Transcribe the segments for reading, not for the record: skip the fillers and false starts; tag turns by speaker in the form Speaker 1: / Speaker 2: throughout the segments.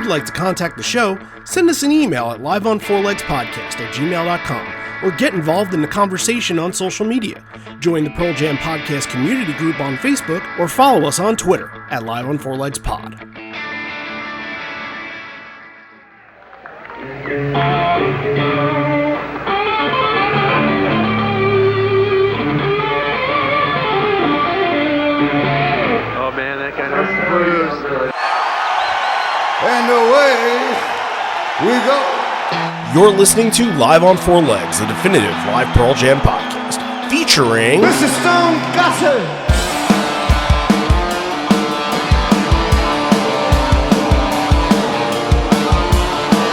Speaker 1: you'd like to contact the show, send us an email at liveonfourlegspodcast@gmail.com or get involved in the conversation on social media. Join the Pearl Jam Podcast community group on Facebook or follow us on Twitter at liveonfourlegspod.
Speaker 2: Oh man, that guy knows the blues.
Speaker 3: And away we go.
Speaker 1: You're listening to Live on Four Legs, the definitive live Pearl Jam podcast, featuring
Speaker 3: Mr. Stone Gossard.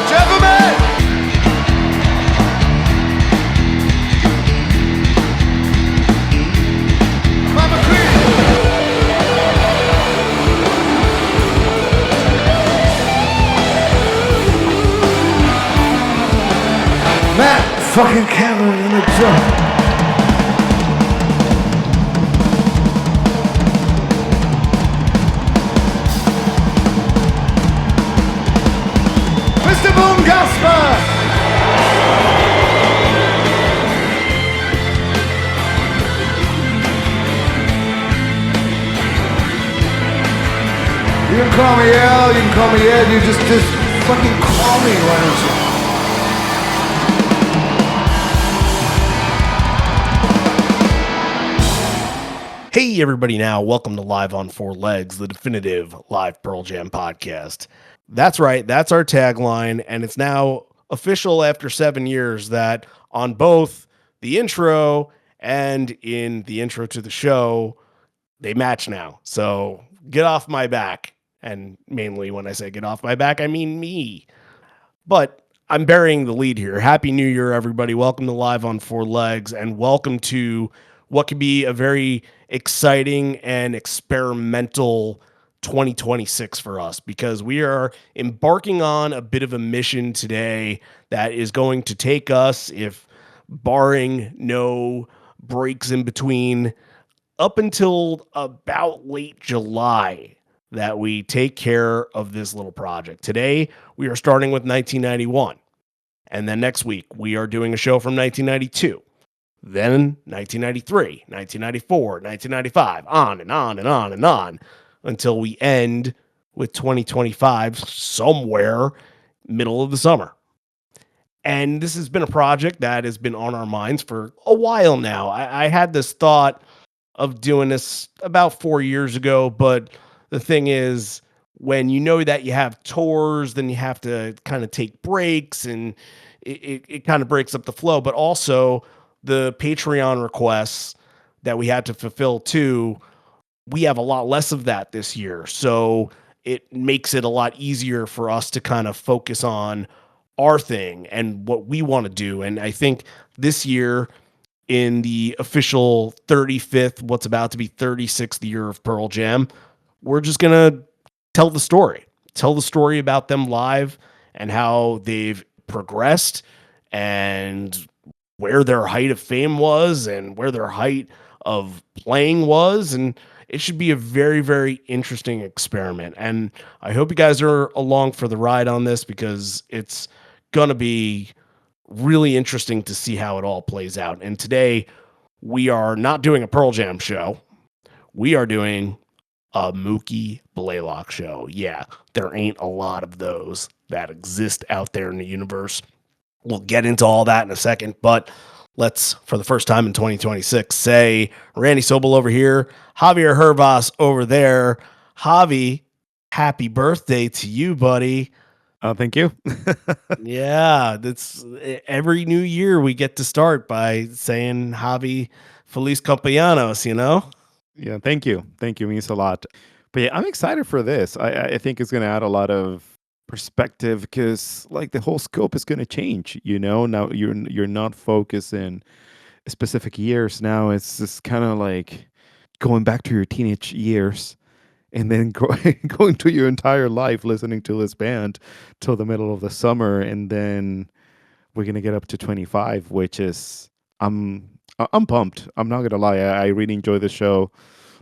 Speaker 3: Gentlemen. Mama Queen. Matt fucking Cameron in the drum. Mr. Boom Gasper. You can call me Al, you can call me Ed, you just fucking call me, why don't you?
Speaker 1: Hey everybody now, welcome to Live on Four Legs, the definitive live Pearl Jam podcast. That's right, that's our tagline, and it's now official after 7 years that on both the intro and in the intro to the show, they match now. So get off my back. And mainly when I say get off my back, I mean me. But I'm burying the lead here. Happy New Year, everybody. Welcome to Live on Four Legs, and welcome to what could be a very exciting and experimental 2026 for us, because we are embarking on a bit of a mission today that is going to take us, if barring no breaks in between, up until about late July, that we take care of this little project. Today, we are starting with 1991. And then next week, we are doing a show from 1992. Then 1993, 1994, 1995, on and on and on and on, until we end with 2025 somewhere middle of the summer. And this has been a project that has been on our minds for a while now. I had this thought of doing this about 4 years ago, but the thing is, when you know that you have tours, then you have to kind of take breaks, and it kind of breaks up the flow. But also the Patreon requests that we had to fulfill too, we have a lot less of that this year. So it makes it a lot easier for us to kind of focus on our thing and what we want to do. And I think this year, in the official 35th, what's about to be 36th year of Pearl Jam, we're just going to tell the story about them live and how they've progressed and where their height of fame was and where their height of playing was. And it should be a very, very interesting experiment. And I hope you guys are along for the ride on this, because it's going to be really interesting to see how it all plays out. And today we are not doing a Pearl Jam show. We are doing a Mookie Blaylock show. Yeah, there ain't a lot of those that exist out there in the universe. We'll get into all that in a second, but let's, for the first time in 2026, say Randy Sobel over here, Javier Hervas over there. Javi, happy birthday to you, buddy.
Speaker 4: Oh, thank you.
Speaker 1: Yeah, that's every new year we get to start by saying Javi Feliz Cumpleaños, you know?
Speaker 4: Yeah, thank you. Thank you. It means a lot. But yeah, I'm excited for this. I think it's going to add a lot of perspective, because like the whole scope is going to change, you know. Now you're not focused in specific years. Now it's just kind of like going back to your teenage years and then going to your entire life listening to this band till the middle of the summer, and then we're gonna get up to 25, which is I'm pumped. I'm not gonna lie. I really enjoy the show,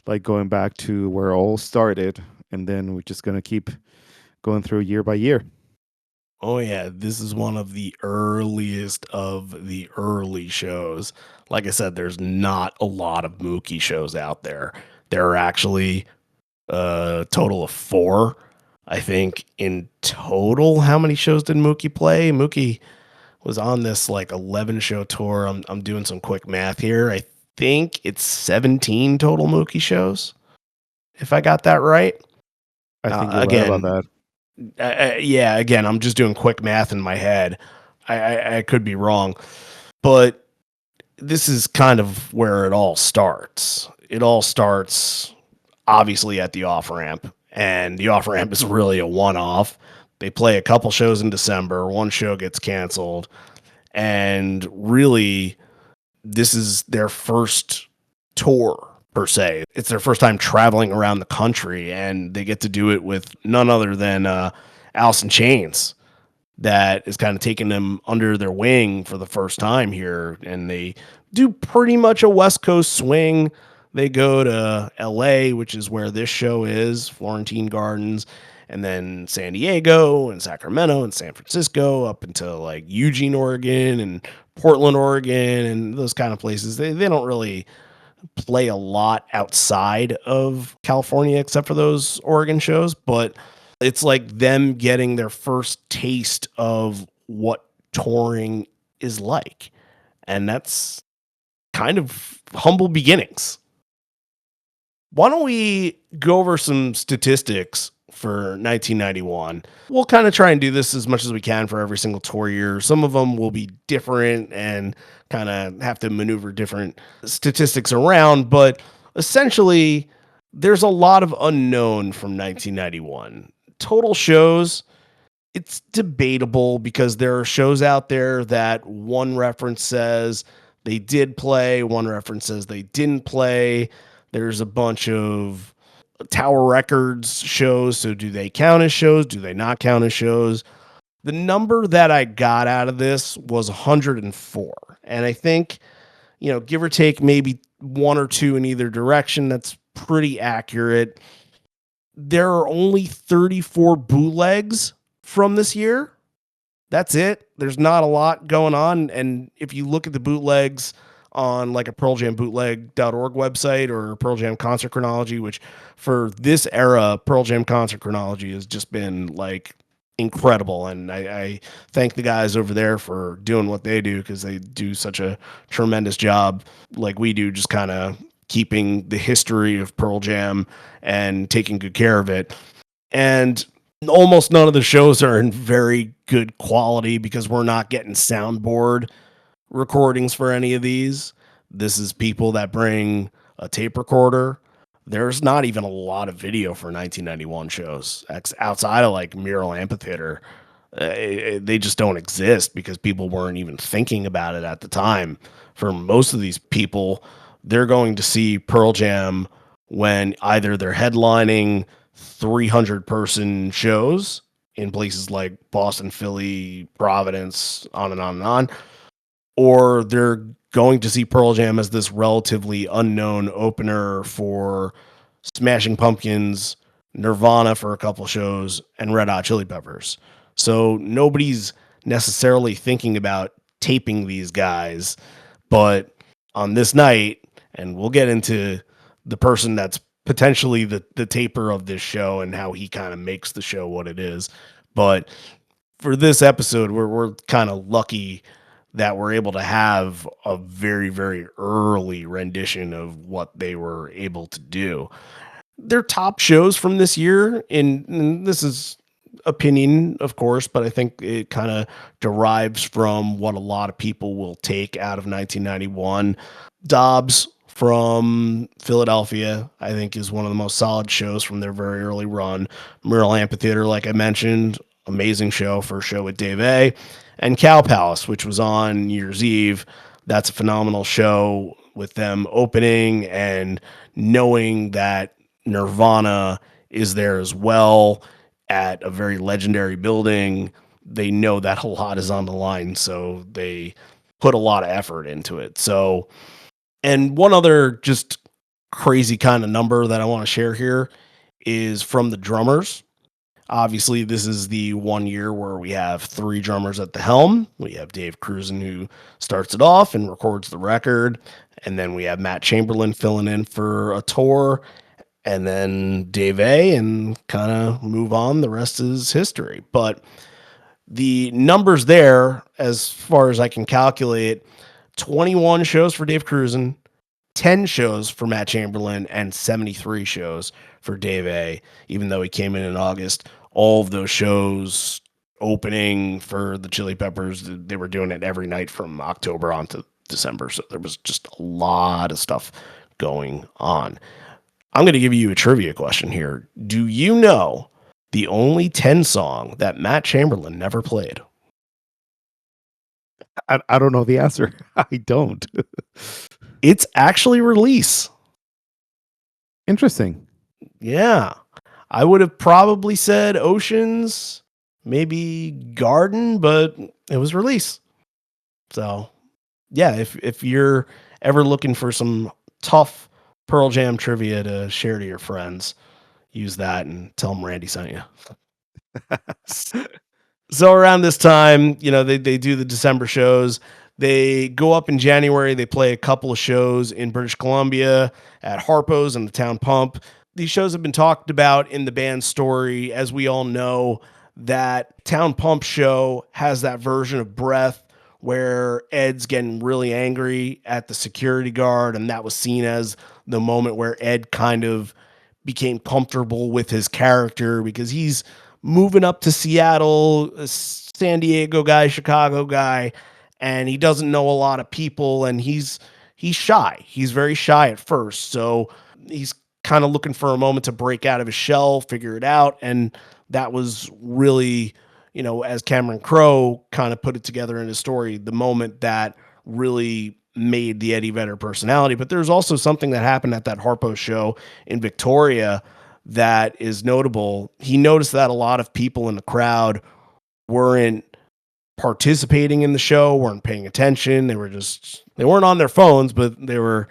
Speaker 4: like going back to where it all started, and then we're just gonna keep going through year by year.
Speaker 1: Oh yeah, this is one of the earliest of the early shows. Like I said, there's not a lot of Mookie shows out there. There are actually a total of 4. I think in total, how many shows did Mookie play? Mookie was on this like 11 show tour. I'm doing some quick math here. I think it's 17 total Mookie shows, if I got that right.
Speaker 4: I think you're right about
Speaker 1: Again,
Speaker 4: that.
Speaker 1: yeah, again, I'm just doing quick math in my head. I could be wrong, but this is kind of where it all starts. It all starts obviously at the off ramp, and the off ramp is really a one off. They play a couple shows in December, one show gets canceled, and really, this is their first tour per se. It's their first time traveling around the country, and they get to do it with none other than Alice in Chains, that is kind of taking them under their wing for the first time here. And they do pretty much a West Coast swing. They go to LA, which is where this show is, Florentine Gardens, and then San Diego and Sacramento and San Francisco up into like Eugene, Oregon and Portland, Oregon, and those kind of places. They don't really play a lot outside of California except for those Oregon shows, but it's like them getting their first taste of what touring is like. And that's kind of humble beginnings. Why don't we go over some statistics for 1991? We'll kind of try and do this as much as we can for every single tour year. Some of them will be different and kind of have to maneuver different statistics around, but essentially, there's a lot of unknown from 1991. Total shows, it's debatable because there are shows out there that one reference says they did play, one reference says they didn't play. There's a bunch of Tower Records shows. So do they count as shows? Do they not count as shows? The number that I got out of this was 104. And I think, give or take maybe 1 or 2 in either direction, that's pretty accurate. There are only 34 bootlegs from this year. That's it. There's not a lot going on. And if you look at the bootlegs on like a Pearl Jam bootleg.org website or Pearl Jam concert chronology, which for this era, Pearl Jam concert chronology has just been like incredible. And I thank the guys over there for doing what they do, because they do such a tremendous job like we do, just kind of keeping the history of Pearl Jam and taking good care of it. And almost none of the shows are in very good quality because we're not getting soundboard recordings for any of these. This is people that bring a tape recorder. There's not even a lot of video for 1991 shows outside of like Mural Amphitheater. They just don't exist because people weren't even thinking about it at the time. For most of these people, they're going to see Pearl Jam when either they're headlining 300 person shows in places like Boston, Philly, Providence, on and on and on, or they're going to see Pearl Jam as this relatively unknown opener for Smashing Pumpkins, Nirvana for a couple shows, and Red Hot Chili Peppers. So nobody's necessarily thinking about taping these guys, but on this night, and we'll get into the person that's potentially the taper of this show and how he kind of makes the show what it is. But for this episode, we're kind of lucky that we're able to have a very, very early rendition of what they were able to do. Their top shows from this year, and this is opinion, of course, but I think it kind of derives from what a lot of people will take out of 1991. Dobbs from Philadelphia, I think, is one of the most solid shows from their very early run. Mural Amphitheater, like I mentioned, amazing show, first show with Dave A. And Cow Palace, which was on New Year's Eve. That's a phenomenal show with them opening and knowing that Nirvana is there as well at a very legendary building. They know that a lot is on the line, so they put a lot of effort into it. So, and one other just crazy kind of number that I want to share here is from the drummers. Obviously, this is the 1 year where we have 3 drummers at the helm. We have Dave Cruzen, who starts it off and records the record. And then we have Matt Chamberlain filling in for a tour. And then Dave A, and kind of move on. The rest is history. But the numbers there, as far as I can calculate, 21 shows for Dave Cruzen, 10 shows for Matt Chamberlain, and 73 shows for Dave A, even though he came in August. All of those shows opening for the Chili Peppers, they were doing it every night from October on to December. So there was just a lot of stuff going on. I'm going to give you a trivia question here. Do you know the only 10 song that Matt Chamberlain never played?
Speaker 4: I don't know the answer. I don't.
Speaker 1: It's actually Release.
Speaker 4: Interesting.
Speaker 1: Yeah. I would have probably said Oceans, maybe Garden, but it was Release. So, yeah, if you're ever looking for some tough Pearl Jam trivia to share to your friends, use that and tell them Randy sent you. So around this time, they do the December shows. They go up in January. They play a couple of shows in British Columbia at Harpo's and the Town Pump. These shows have been talked about in the band's story. As we all know, that Town Pump show has that version of Breath where Ed's getting really angry at the security guard, and that was seen as the moment where Ed kind of became comfortable with his character because he's moving up to Seattle, a San Diego guy, Chicago guy, and he doesn't know a lot of people, and he's shy. He's very shy at first. So he's kind of looking for a moment to break out of his shell, figure it out. And that was really, as Cameron Crowe kind of put it together in his story, the moment that really made the Eddie Vedder personality. But there's also something that happened at that Harpo show in Victoria that is notable. He noticed that a lot of people in the crowd weren't participating in the show, weren't paying attention. They weren't on their phones, but they were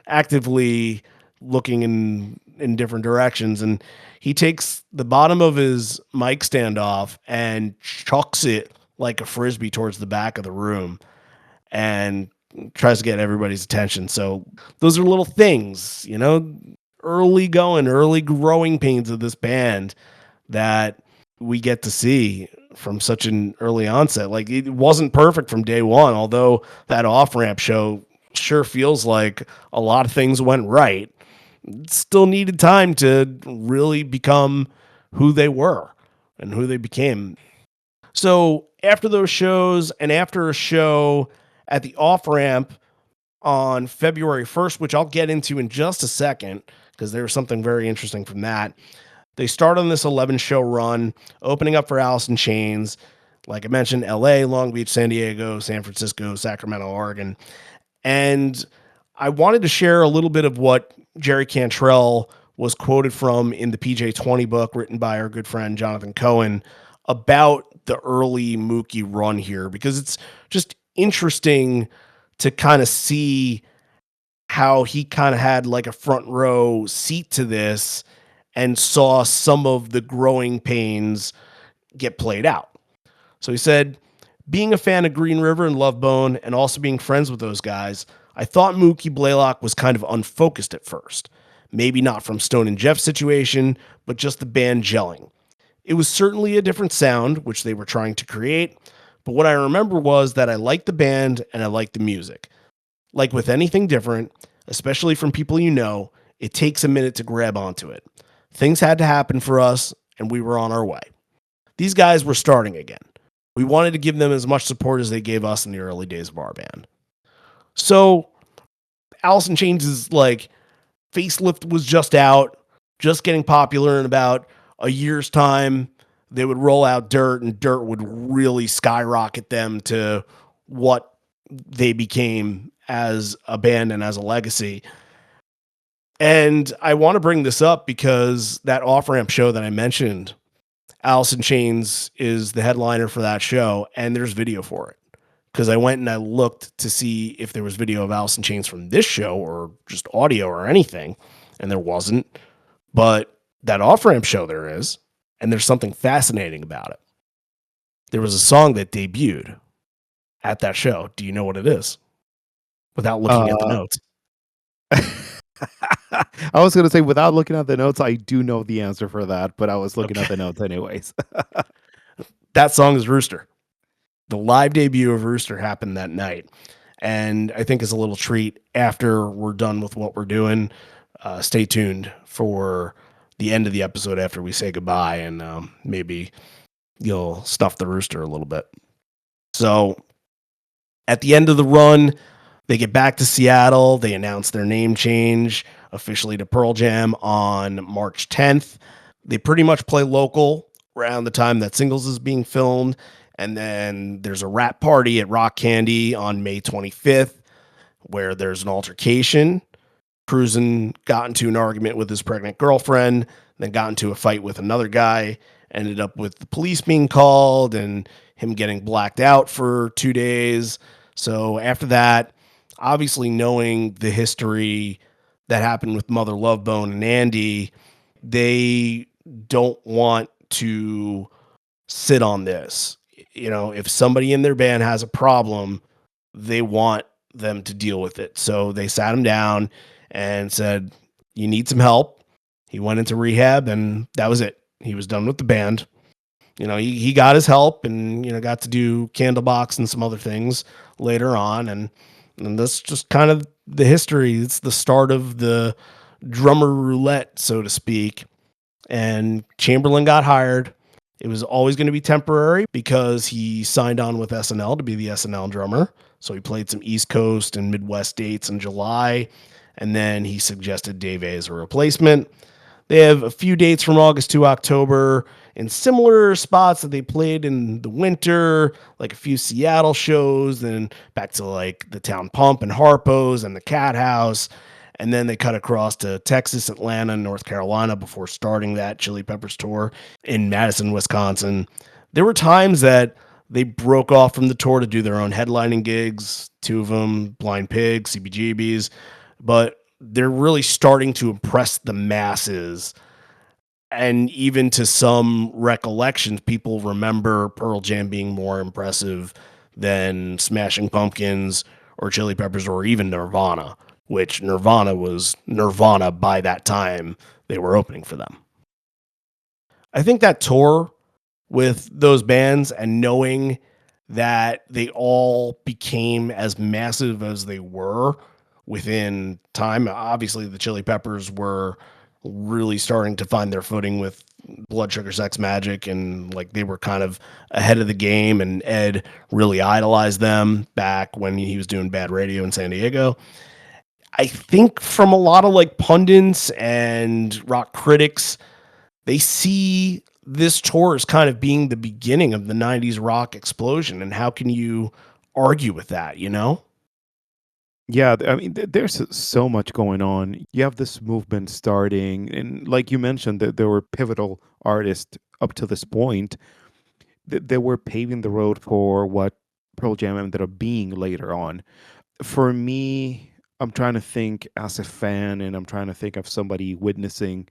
Speaker 1: actively looking in different directions. And he takes the bottom of his mic stand off and chucks it like a frisbee towards the back of the room and tries to get everybody's attention. So those are little things, early growing pains of this band that we get to see from such an early onset. Like, it wasn't perfect from day one, although that off-ramp show sure feels like a lot of things went right. It still needed time to really become who they were and who they became. So after those shows and after a show at the off-ramp on February 1st, which I'll get into in just a second, because there was something very interesting from that. They start on this 11-show run, opening up for Alice in Chains. Like I mentioned, LA, Long Beach, San Diego, San Francisco, Sacramento, Oregon. And I wanted to share a little bit of what Jerry Cantrell was quoted from in the PJ20 book written by our good friend Jonathan Cohen about the early Mookie run here, because it's just interesting to kind of see how he kind of had like a front row seat to this and saw some of the growing pains get played out. So he said, being a fan of Green River and Love Bone and also being friends with those guys, I thought Mookie Blaylock was kind of unfocused at first. Maybe not from Stone and Jeff's situation, but just the band gelling. It was certainly a different sound, which they were trying to create, but what I remember was that I liked the band and I liked the music. Like with anything different, especially from people it takes a minute to grab onto it. Things had to happen for us, and we were on our way. These guys were starting again. We wanted to give them as much support as they gave us in the early days of our band. So Alice in Chains' facelift was just out, just getting popular. In about a year's time, they would roll out Dirt, and Dirt would really skyrocket them to what they became as a band and as a legacy. And I want to bring this up because that off-ramp show that I mentioned, Alice in Chains is the headliner for that show, and there's video for it. Because I went and I looked to see if there was video of Alice in Chains from this show or just audio or anything, and there wasn't. But that off-ramp show there is, And there's something fascinating about it. There was a song that debuted at that show. Do you know what it is? Without looking at the
Speaker 4: Uh,
Speaker 1: notes.
Speaker 4: I was going to say, without looking at the notes, I do know the answer for that, but I was looking
Speaker 1: Okay.
Speaker 4: at the notes anyways.
Speaker 1: That song is Rooster. The live debut of Rooster happened that night. And I think as a little treat, after we're done with what we're doing, stay tuned for the end of the episode after we say goodbye, and maybe you'll stuff the Rooster a little bit. So at the end of the run, they get back to Seattle. They announce their name change officially to Pearl Jam on March 10th. They pretty much play local around the time that Singles is being filmed. And then there's a rap party at Rock Candy on May 25th where there's an altercation. Cruisin got into an argument with his pregnant girlfriend, then got into a fight with another guy, ended up with the police being called and him getting blacked out for 2 days. So after that, obviously knowing the history that happened with Mother Love Bone and Andy, they don't want to sit on this. You know, if somebody in their band has a problem, they want them to deal with it. So they sat him down and said, "You need some help." He went into rehab, and that was it. He was done with the band. You know, he got his help and, got to do Candlebox and some other things later on. And that's just kind of the history. It's the start of the drummer roulette, so to speak. And Chamberlain got hired. It was always going to be temporary because he signed on with SNL to be the SNL drummer. So he played some East Coast and Midwest dates in July. And then he suggested Dave A as a replacement. They have a few dates from August to October in similar spots that they played in the winter, like a few Seattle shows, then back to like the Town Pump and Harpo's and the Cat House. And then they cut across to Texas, Atlanta, and North Carolina before starting that Chili Peppers tour in Madison, Wisconsin. There were times that they broke off from the tour to do their own headlining gigs, two of them, Blind Pig, CBGBs, but they're really starting to impress the masses. And even to some recollections, people remember Pearl Jam being more impressive than Smashing Pumpkins or Chili Peppers or even Nirvana, which Nirvana was Nirvana by that time they were opening for them. I think that tour with those bands and knowing that they all became as massive as they were within time. Obviously, the Chili Peppers were really starting to find their footing with Blood Sugar Sex Magic, and like they were kind of ahead of the game, and Ed really idolized them back when he was doing Bad Radio in San Diego. I think from a lot of like pundits and rock critics, they see this tour as kind of being the beginning of the 90s rock explosion. And how can you argue with that, you know?
Speaker 4: Yeah, I mean, there's so much going on. You have this movement starting, and like you mentioned, that there were pivotal artists up to this point that they were paving the road for what Pearl Jam ended up being later on. For me, I'm trying to think as a fan, and I'm trying to think of somebody witnessing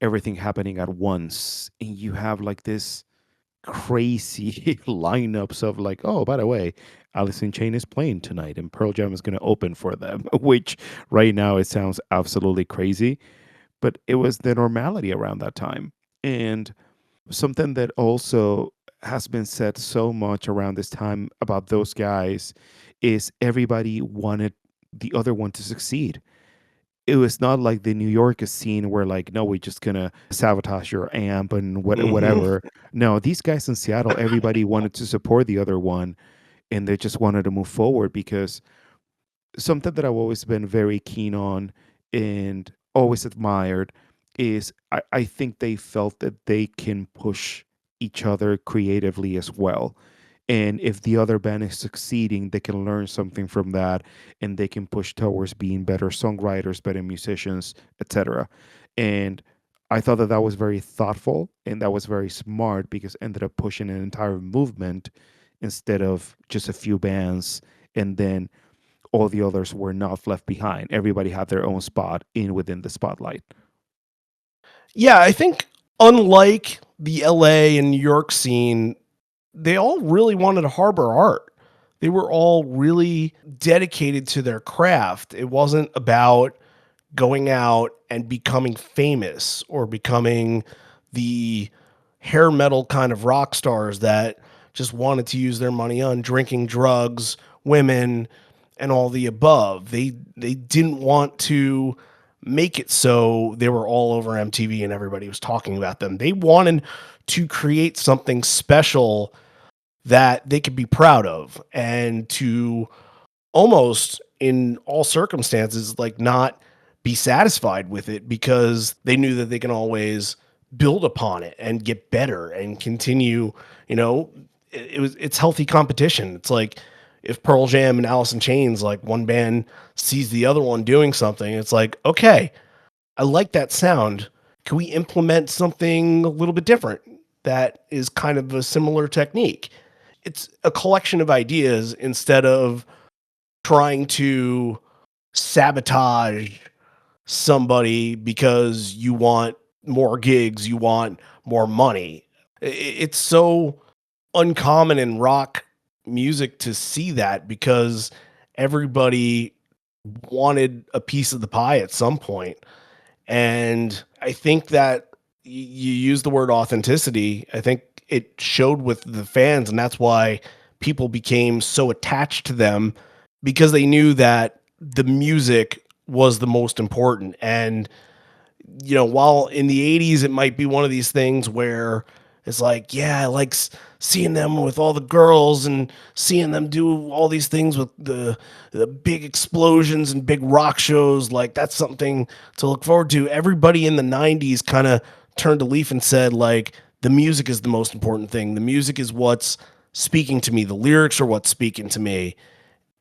Speaker 4: everything happening at once, and you have like this crazy lineups of like, oh, by the way, Alice in Chain is playing tonight and Pearl Jam is going to open for them, which right now it sounds absolutely crazy, but it was the normality around that time. And something that also has been said so much around this time about those guys is everybody wanted the other one to succeed. It was not like the New York scene where like, no, we're just gonna sabotage your amp and
Speaker 1: Hmm.
Speaker 4: whatever. No, these guys in Seattle, everybody wanted to support the other one, and they just wanted to move forward because something that I've always been very keen on and always admired is I think they felt that they can push each other creatively as well. And if the other band is succeeding, they can learn something from that and they can push towards being better songwriters, better musicians, etc. And I thought that that was very thoughtful and that was very smart because it ended up pushing an entire movement instead of just a few bands, and then all the others were not left behind. Everybody had their own spot in within the spotlight.
Speaker 1: Yeah, I think unlike the LA and New York scene, they all really wanted to harbor art. They were all really dedicated to their craft. It wasn't about going out and becoming famous or becoming the hair metal kind of rock stars that just wanted to use their money on drinking, drugs, women, and all the above. They didn't want to make it so they were all over MTV and everybody was talking about them. They wanted to create something special that they could be proud of and to almost in all circumstances like not be satisfied with it because they knew that they can always build upon it and get better and continue, you know, it's healthy competition. It's like if Pearl Jam and Alice in Chains, like one band sees the other one doing something, it's like, okay, I like that sound. Can we implement something a little bit different that is kind of a similar technique? It's a collection of ideas instead of trying to sabotage somebody because you want more gigs, you want more money. It's so uncommon in rock music to see that because everybody wanted a piece of the pie at some point. And I think that you use the word authenticity. I think it showed with the fans, and that's why people became so attached to them because they knew that the music was the most important. And you know, while in the 80s it might be one of these things where it's like, yeah, I like seeing them with all the girls and seeing them do all these things with the big explosions and big rock shows, like that's something to look forward to. Everybody in the 90s kind of turned a leaf and said like the music is the most important thing. The music is what's speaking to me. The lyrics are what's speaking to me.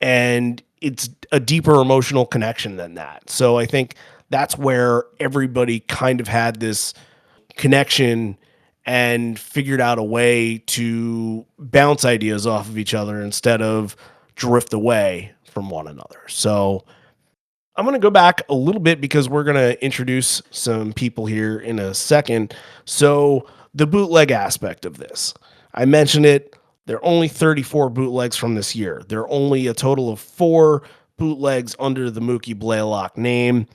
Speaker 1: And it's a deeper emotional connection than that. So I think that's where everybody kind of had this connection and figured out a way to bounce ideas off of each other instead of drift away from one another. So I'm going to go back a little bit because we're going to introduce some people here in a second. So the bootleg aspect of this, I mentioned it. There are only 34 bootlegs from this year. There are only a total of 4 bootlegs under the Mookie Blaylock name.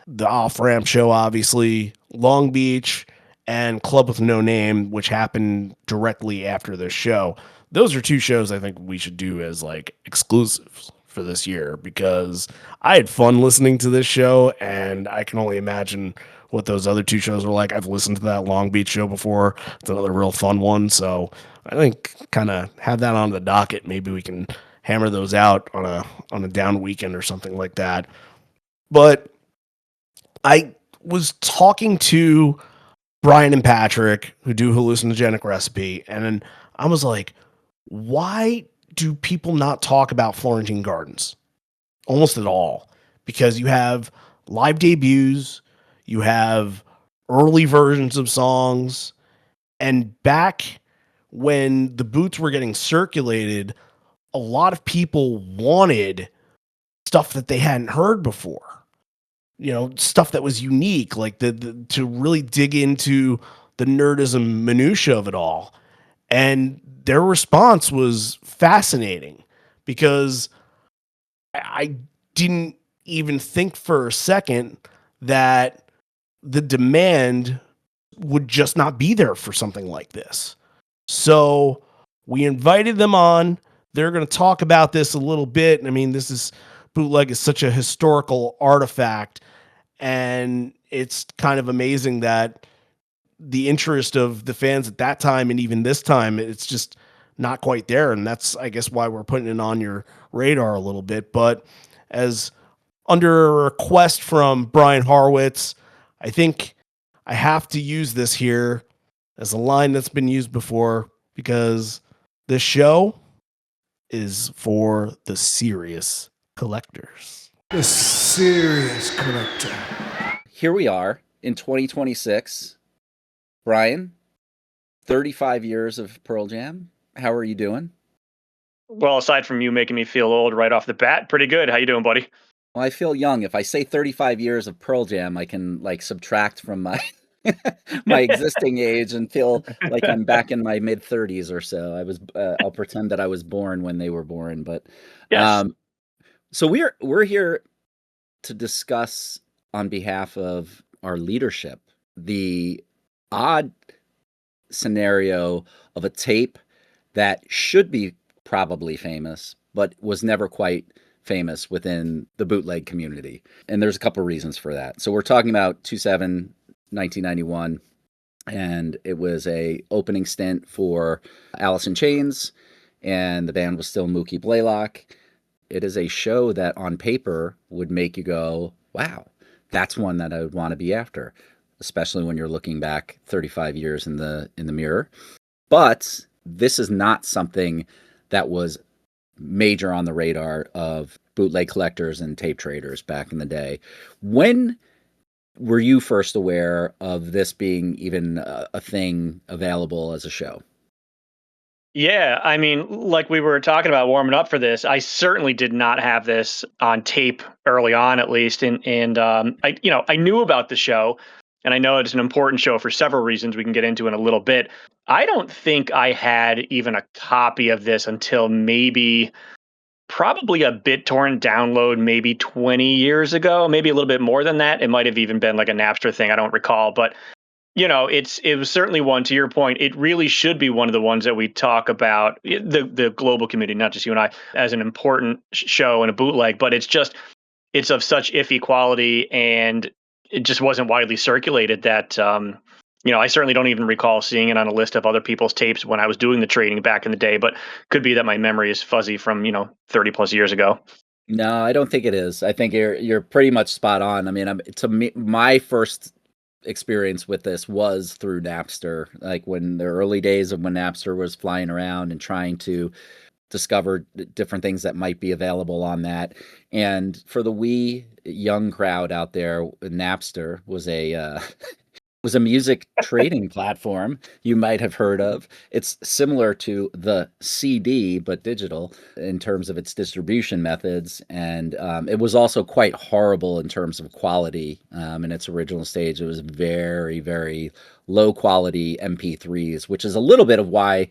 Speaker 1: The Off Ramp Show, obviously, Long Beach, and Club with No Name, which happened directly after this show. Those are 2 shows I think we should do as like exclusives for this year because I had fun listening to this show and I can only imagine what those other 2 shows were like. I've listened to that Long Beach show before. It's another real fun one. So I think kind of have that on the docket. Maybe we can hammer those out on a down weekend or something like that. But I was talking to Brian and Patrick, who do Hallucinogenic Recipe, and then I was like, why do people not talk about Florentine Gardens? Almost at all. Because you have live debuts, you have early versions of songs, and back when the boots were getting circulated, a lot of people wanted stuff that they hadn't heard before. You know, stuff that was unique, like the to really dig into the nerdism minutia of it all. And their response was fascinating because I didn't even think for a second that the demand would just not be there for something like this. So we invited them on. They're going to talk about this a little bit. I mean, bootleg is such a historical artifact, and it's kind of amazing that the interest of the fans at that time and even this time, it's just not quite there. And that's, I guess, why we're putting it on your radar a little bit. But as under a request from Brian Horowitz, I think I have to use this here as a line that's been used before because this show is for the serious collectors.
Speaker 3: The serious collector.
Speaker 5: Here we are in 2026. Brian, 35 years of Pearl Jam. How are you doing?
Speaker 6: Well, aside from you making me feel old right off the bat, pretty good. How you doing, buddy?
Speaker 5: Well, I feel young. If I say 35 years of Pearl Jam, I can like subtract from my my existing age and feel like I'm back in my mid 30s or so. I'll pretend that I was born when they were born, but
Speaker 6: Yes.
Speaker 5: um, so we're here to discuss on behalf of our leadership the odd scenario of a tape that should be probably famous, but was never quite famous within the bootleg community. And there's a couple reasons for that. So we're talking about 27 1991, and it was a opening stint for Alice in Chains, and the band was still Mookie Blaylock. It is a show that on paper would make you go, wow, that's one that I would want to be after, especially when you're looking back 35 years in the mirror. But this is not something that was major on the radar of bootleg collectors and tape traders back in the day. When were you first aware of this being even a thing available as a show?
Speaker 6: Yeah, I mean, like we were talking about warming up for this, I certainly did not have this on tape early on, at least, and I knew about the show, and I know it's an important show for several reasons we can get into in a little bit. I don't think I had even a copy of this until maybe probably a BitTorrent download maybe 20 years ago, maybe a little bit more than that. It might have even been like a Napster thing, I don't recall, but it was certainly one, to your point. It really should be one of the ones that we talk about, the global community, not just you and I, as an important show and a bootleg. But it's of such iffy quality, and it just wasn't widely circulated that I certainly don't even recall seeing it on a list of other people's tapes when I was doing the trading back in the day. But could be that my memory is fuzzy from 30 plus years ago.
Speaker 5: No, I don't think it is. I think you're pretty much spot on. I mean, to me, my first experience with this was through Napster, like when the early days of when Napster was flying around and trying to discover different things that might be available on that. And for the wee young crowd out there, Napster was a was a music trading platform you might have heard of. It's similar to the CD, but digital in terms of its distribution methods. And it was also quite horrible in terms of quality in its original stage. It was very, very low quality MP3s, which is a little bit of why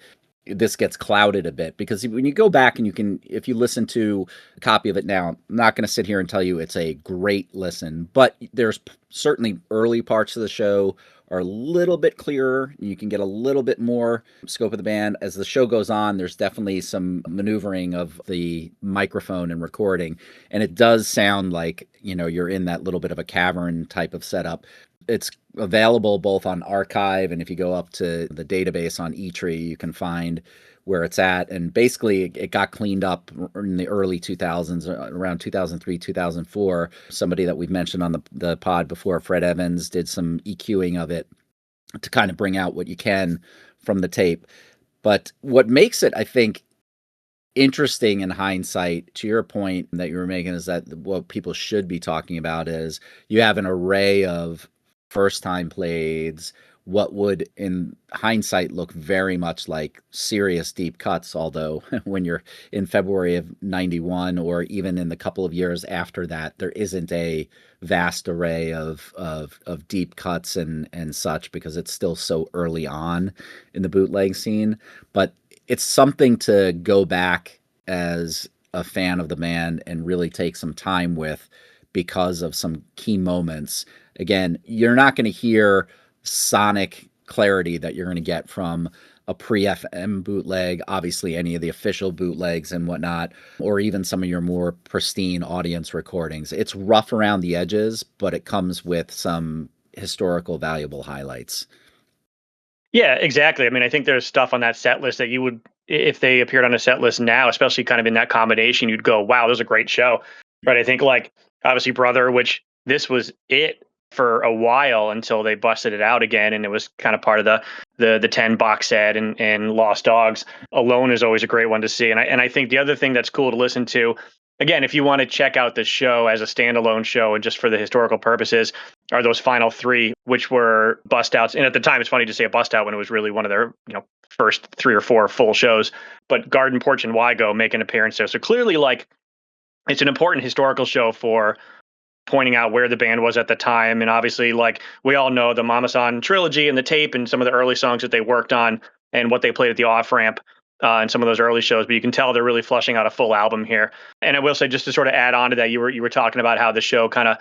Speaker 5: this gets clouded a bit, because when you go back and if you listen to a copy of it now, I'm not going to sit here and tell you it's a great listen, but there's certainly early parts of the show are a little bit clearer. You can get a little bit more scope of the band. As the show goes on, there's definitely some maneuvering of the microphone and recording, and it does sound like, you're in that little bit of a cavern type of setup. It's available both on archive, and if you go up to the database on eTree, you can find where it's at. And basically it got cleaned up in the early 2000s, around 2003, 2004. Somebody that we've mentioned on the pod before, Fred Evans, did some EQing of it to kind of bring out what you can from the tape. But what makes it, I think, interesting in hindsight, to your point that you were making, is that what people should be talking about is you have an array of first time plays, what would in hindsight look very much like serious deep cuts, although when you're in February of 91 or even in the couple of years after that, there isn't a vast array of deep cuts and such, because it's still so early on in the bootleg scene. But it's something to go back as a fan of the band and really take some time with, because of some key moments. Again, you're not going to hear sonic clarity that you're going to get from a pre-FM bootleg, obviously any of the official bootlegs and whatnot, or even some of your more pristine audience recordings. It's rough around the edges, but it comes with some historical valuable highlights.
Speaker 6: Yeah, exactly. I mean, I think there's stuff on that set list that you would, if they appeared on a set list now, especially kind of in that combination, you'd go, wow, this is a great show. Right. I think, like, obviously Brother, which this was it for a while until they busted it out again. And it was kind of part of the 10 box set, and Lost Dogs alone is always a great one to see. And I think the other thing that's cool to listen to, again, if you want to check out the show as a standalone show and just for the historical purposes, are those final three, which were bust outs. And at the time, it's funny to say a bust out when it was really one of their, first 3 or 4 full shows. But Garden, Porch, and Wygo make an appearance there. So clearly, like, it's an important historical show for pointing out where the band was at the time. And obviously, like we all know the Mama San trilogy and the tape and some of the early songs that they worked on and what they played at the off ramp and some of those early shows. But you can tell they're really fleshing out a full album here. And I will say, just to sort of add on to that, you were talking about how the show kind of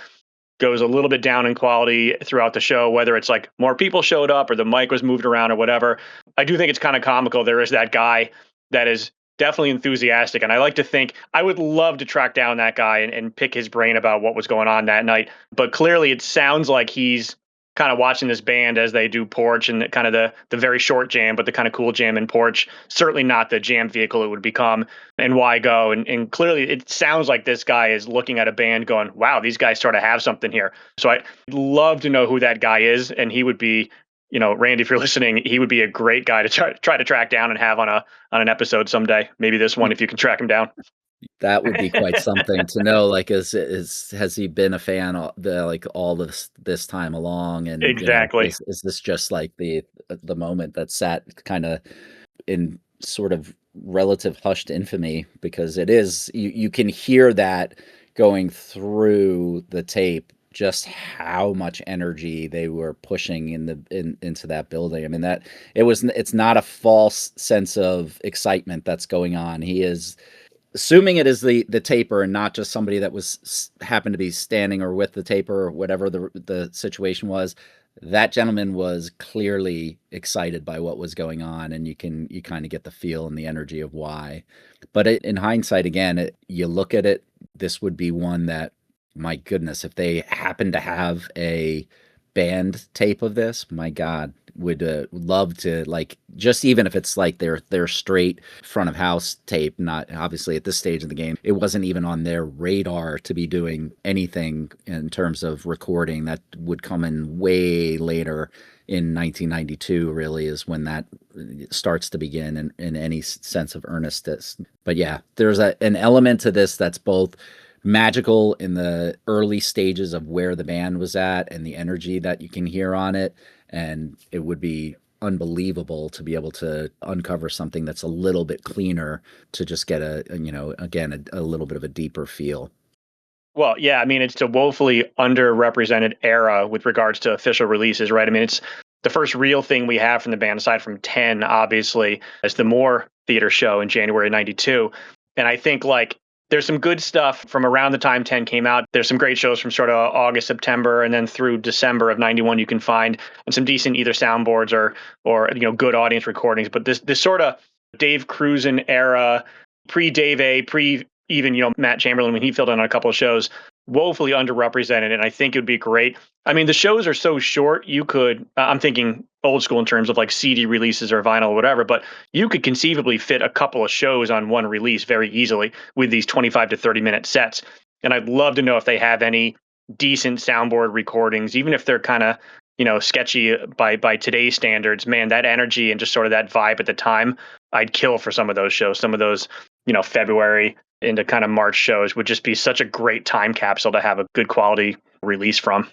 Speaker 6: goes a little bit down in quality throughout the show, whether it's like more people showed up or the mic was moved around or whatever. I do think it's kind of comical. There is that guy that is definitely enthusiastic. And I like to think I would love to track down that guy and pick his brain about what was going on that night. But clearly it sounds like he's kind of watching this band as they do Porch and kind of the very short jam, but the kind of cool jam in Porch. Certainly not the jam vehicle it would become and Why Go. And clearly it sounds like this guy is looking at a band going, wow, these guys sort of have something here. So I'd love to know who that guy is. And he would be, Randy, if you're listening, he would be a great guy to try to track down and have on an episode someday. Maybe this one, if you can track him down.
Speaker 5: That would be quite something to know. Like, has he been a fan all this time along? And
Speaker 6: Exactly.
Speaker 5: is this just like the moment that sat kind of in sort of relative hushed infamy? Because it is, you can hear that going through the tape, just how much energy they were pushing into that building. I mean, it's not a false sense of excitement that's going on. He is assuming it is the taper and not just somebody that happened to be standing or with the taper or whatever the situation was. That gentleman was clearly excited by what was going on, and you kind of get the feel and the energy of why. But in hindsight, again, you look at it, this would be one that, my goodness, if they happen to have a band tape of this, my God, would love to, like, just even if it's like their straight front of house tape, not obviously at this stage of the game, it wasn't even on their radar to be doing anything in terms of recording. That would come in way later in 1992, really, is when that starts to begin in any sense of earnestness. But yeah, there's an element to this that's both magical in the early stages of where the band was at and the energy that you can hear on it. And it would be unbelievable to be able to uncover something that's a little bit cleaner to just get a little bit of a deeper feel.
Speaker 6: Well, yeah, I mean, it's a woefully underrepresented era with regards to official releases, right? I mean, it's the first real thing we have from the band, aside from 10, obviously, is the More Theater show in January '92. And I think, like, there's some good stuff from around the time 10 came out. There's some great shows from sort of August, September, and then through December of '91 you can find, and some decent either soundboards or good audience recordings. But this sort of Dave Cruisen era, pre-Dave A, pre even Matt Chamberlain when he filled in on a couple of shows, woefully underrepresented, and I think it would be great. I mean, the shows are so short. You could, I'm thinking old school in terms of like CD releases or vinyl or whatever, but you could conceivably fit a couple of shows on one release very easily with these 25 to 30-minute sets. And I'd love to know if they have any decent soundboard recordings, even if they're kind of sketchy by today's standards. Man, that energy and just sort of that vibe at the time, I'd kill for some of those shows. Some of those February into kind of March shows would just be such a great time capsule to have a good quality release from.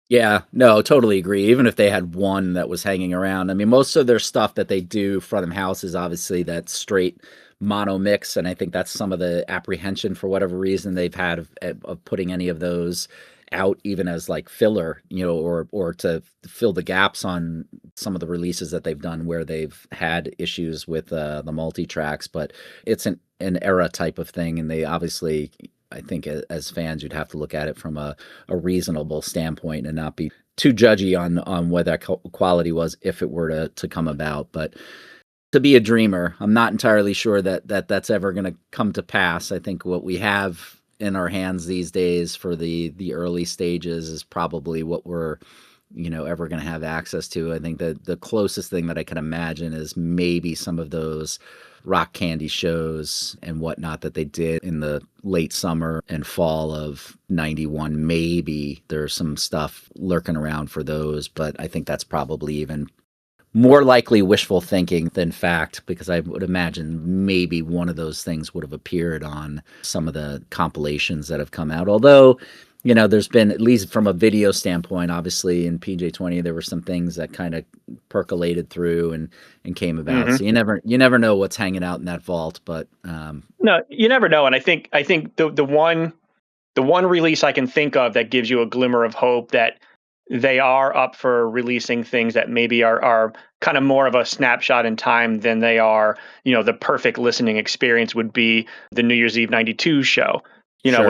Speaker 5: Yeah, no, totally agree. Even if they had one that was hanging around, I mean, most of their stuff that they do front of house is obviously that straight mono mix, and I think that's some of the apprehension for whatever reason they've had of putting any of those out, even as like filler, or to fill the gaps on some of the releases that they've done where they've had issues with the multi tracks. But it's an era type of thing, and they obviously, I think as fans, you'd have to look at it from a reasonable standpoint and not be too judgy on what that quality was if it were to come about. But to be a dreamer, I'm not entirely sure that's ever going to come to pass. I think what we have in our hands these days for the early stages is probably what we're ever going to have access to. I think that the closest thing that I can imagine is maybe some of those rock candy shows and whatnot that they did in the late summer and fall of '91. Maybe there's some stuff lurking around for those, but I think that's probably even more likely wishful thinking than fact, because I would imagine maybe one of those things would have appeared on some of the compilations that have come out. Although, there's been, at least from a video standpoint, obviously in PJ20, there were some things that kind of percolated through and came about.
Speaker 6: Mm-hmm.
Speaker 5: So you never know what's hanging out in that vault, but
Speaker 6: no, you never know. And I think the one the one release I can think of that gives you a glimmer of hope that they are up for releasing things that maybe are kind of more of a snapshot in time than they are, the perfect listening experience would be the New Year's Eve '92 show, with
Speaker 5: Sure.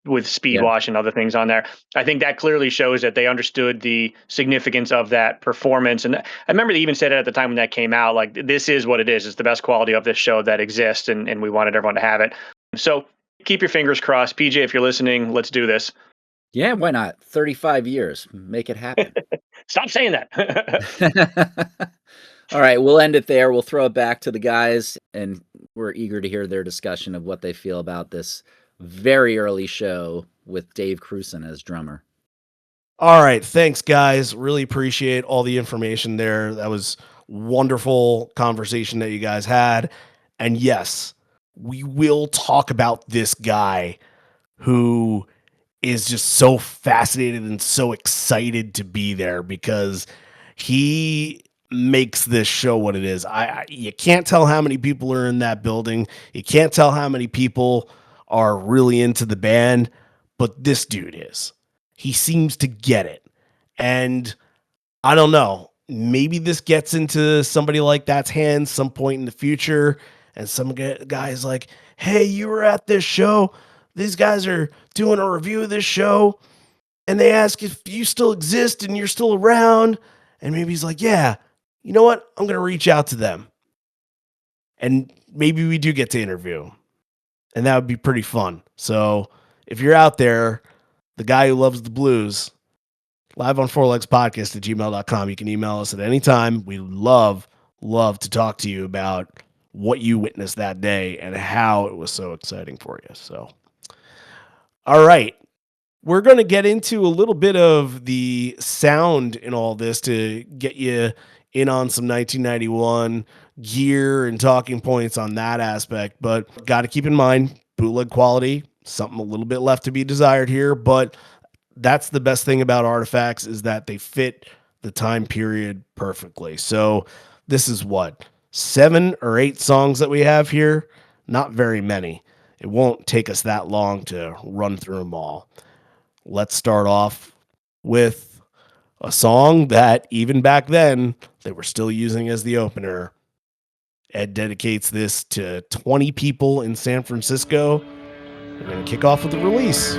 Speaker 6: with
Speaker 5: Yeah.
Speaker 6: Speedwash and other things on there. I think that clearly shows that they understood the significance of that performance. And I remember they even said it at the time when that came out, like, this is what it is. It's the best quality of this show that exists, and we wanted everyone to have it. So keep your fingers crossed. PJ, if you're listening, let's do this.
Speaker 5: Yeah, why not? 35 years. Make it happen.
Speaker 6: Stop saying that.
Speaker 5: All right, we'll end it there. We'll throw it back to the guys, and we're eager to hear their discussion of what they feel about this very early show with Dave Cruson as drummer.
Speaker 1: All right. Thanks, guys. Really appreciate all the information there. That was wonderful conversation that you guys had. And yes, we will talk about this guy who is just so fascinated and so excited to be there because he makes this show what it is. You can't tell how many people are in that building. You can't tell how many people are really into the band, but this dude is. He seems to get it. And I don't know, maybe this gets into somebody like that's hands some point in the future. And some guy's like, hey, you were at this show. These guys are doing a review of this show. And they ask if you still exist and you're still around. And maybe he's like, yeah, you know what? I'm going to reach out to them. And maybe we do get to interview. And that would be pretty fun. So if you're out there, the guy who loves the blues, live on fourlegspodcast@gmail.com. You can email us at any time. We love to talk to you about what you witnessed that day and how it was so exciting for you. So, all right. We're going to get into a little bit of the sound in all this to get you in on some 1991 gear and talking points on that aspect. But got to keep in mind, bootleg quality, something a little bit left to be desired here. But that's the best thing about artifacts is that they fit the time period perfectly. So this is what, 7 or 8 songs that we have here? Not very many. It won't take us that long to run through them all. Let's start off with a song that even back then they were still using as the opener. Ed dedicates this to 20 people in San Francisco. We're going to kick off with the release.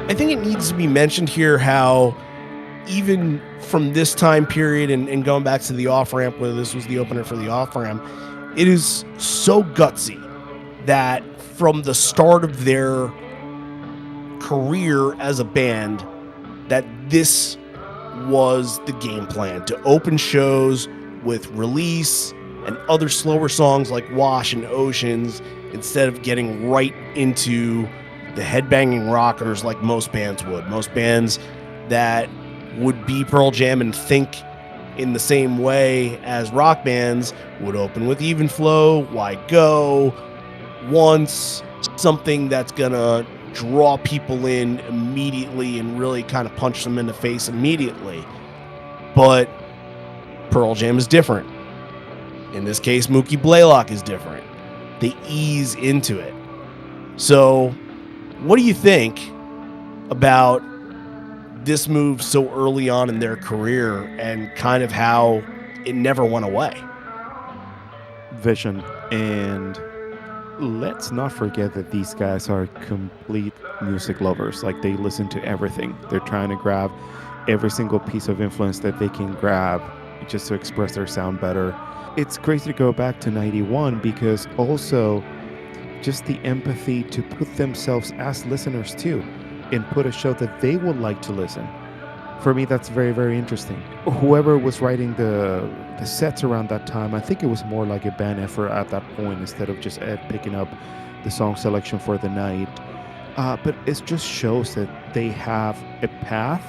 Speaker 1: I think it needs to be mentioned here how even from this time period and going back to the off-ramp, whether this was the opener for the off-ramp, it is so gutsy that from the start of their career as a band, that this was the game plan, to open shows with Release and other slower songs like Wash and Oceans instead of getting right into the headbanging rockers like most bands would. Most bands that would be Pearl Jam and think in the same way as rock bands would open with Even Flow, Why Go, Once, something that's gonna draw people in immediately and really kind of punch them in the face immediately. But Pearl Jam is different. In this case, Mookie Blaylock is different. They ease into it. So what do you think about this move so early on in their career and kind of how it never went away.
Speaker 4: Vision. And let's not forget that these guys are complete music lovers. Like, they listen to everything. They're trying to grab every single piece of influence that they can grab just to express their sound better. It's crazy to go back to 91 because also just the empathy to put themselves as listeners too and put a show that they would like to listen. For me, that's very, very interesting. Whoever was writing the sets around that time, I think it was more like a band effort at that point instead of just Ed picking up the song selection for the night. But it just shows that they have a path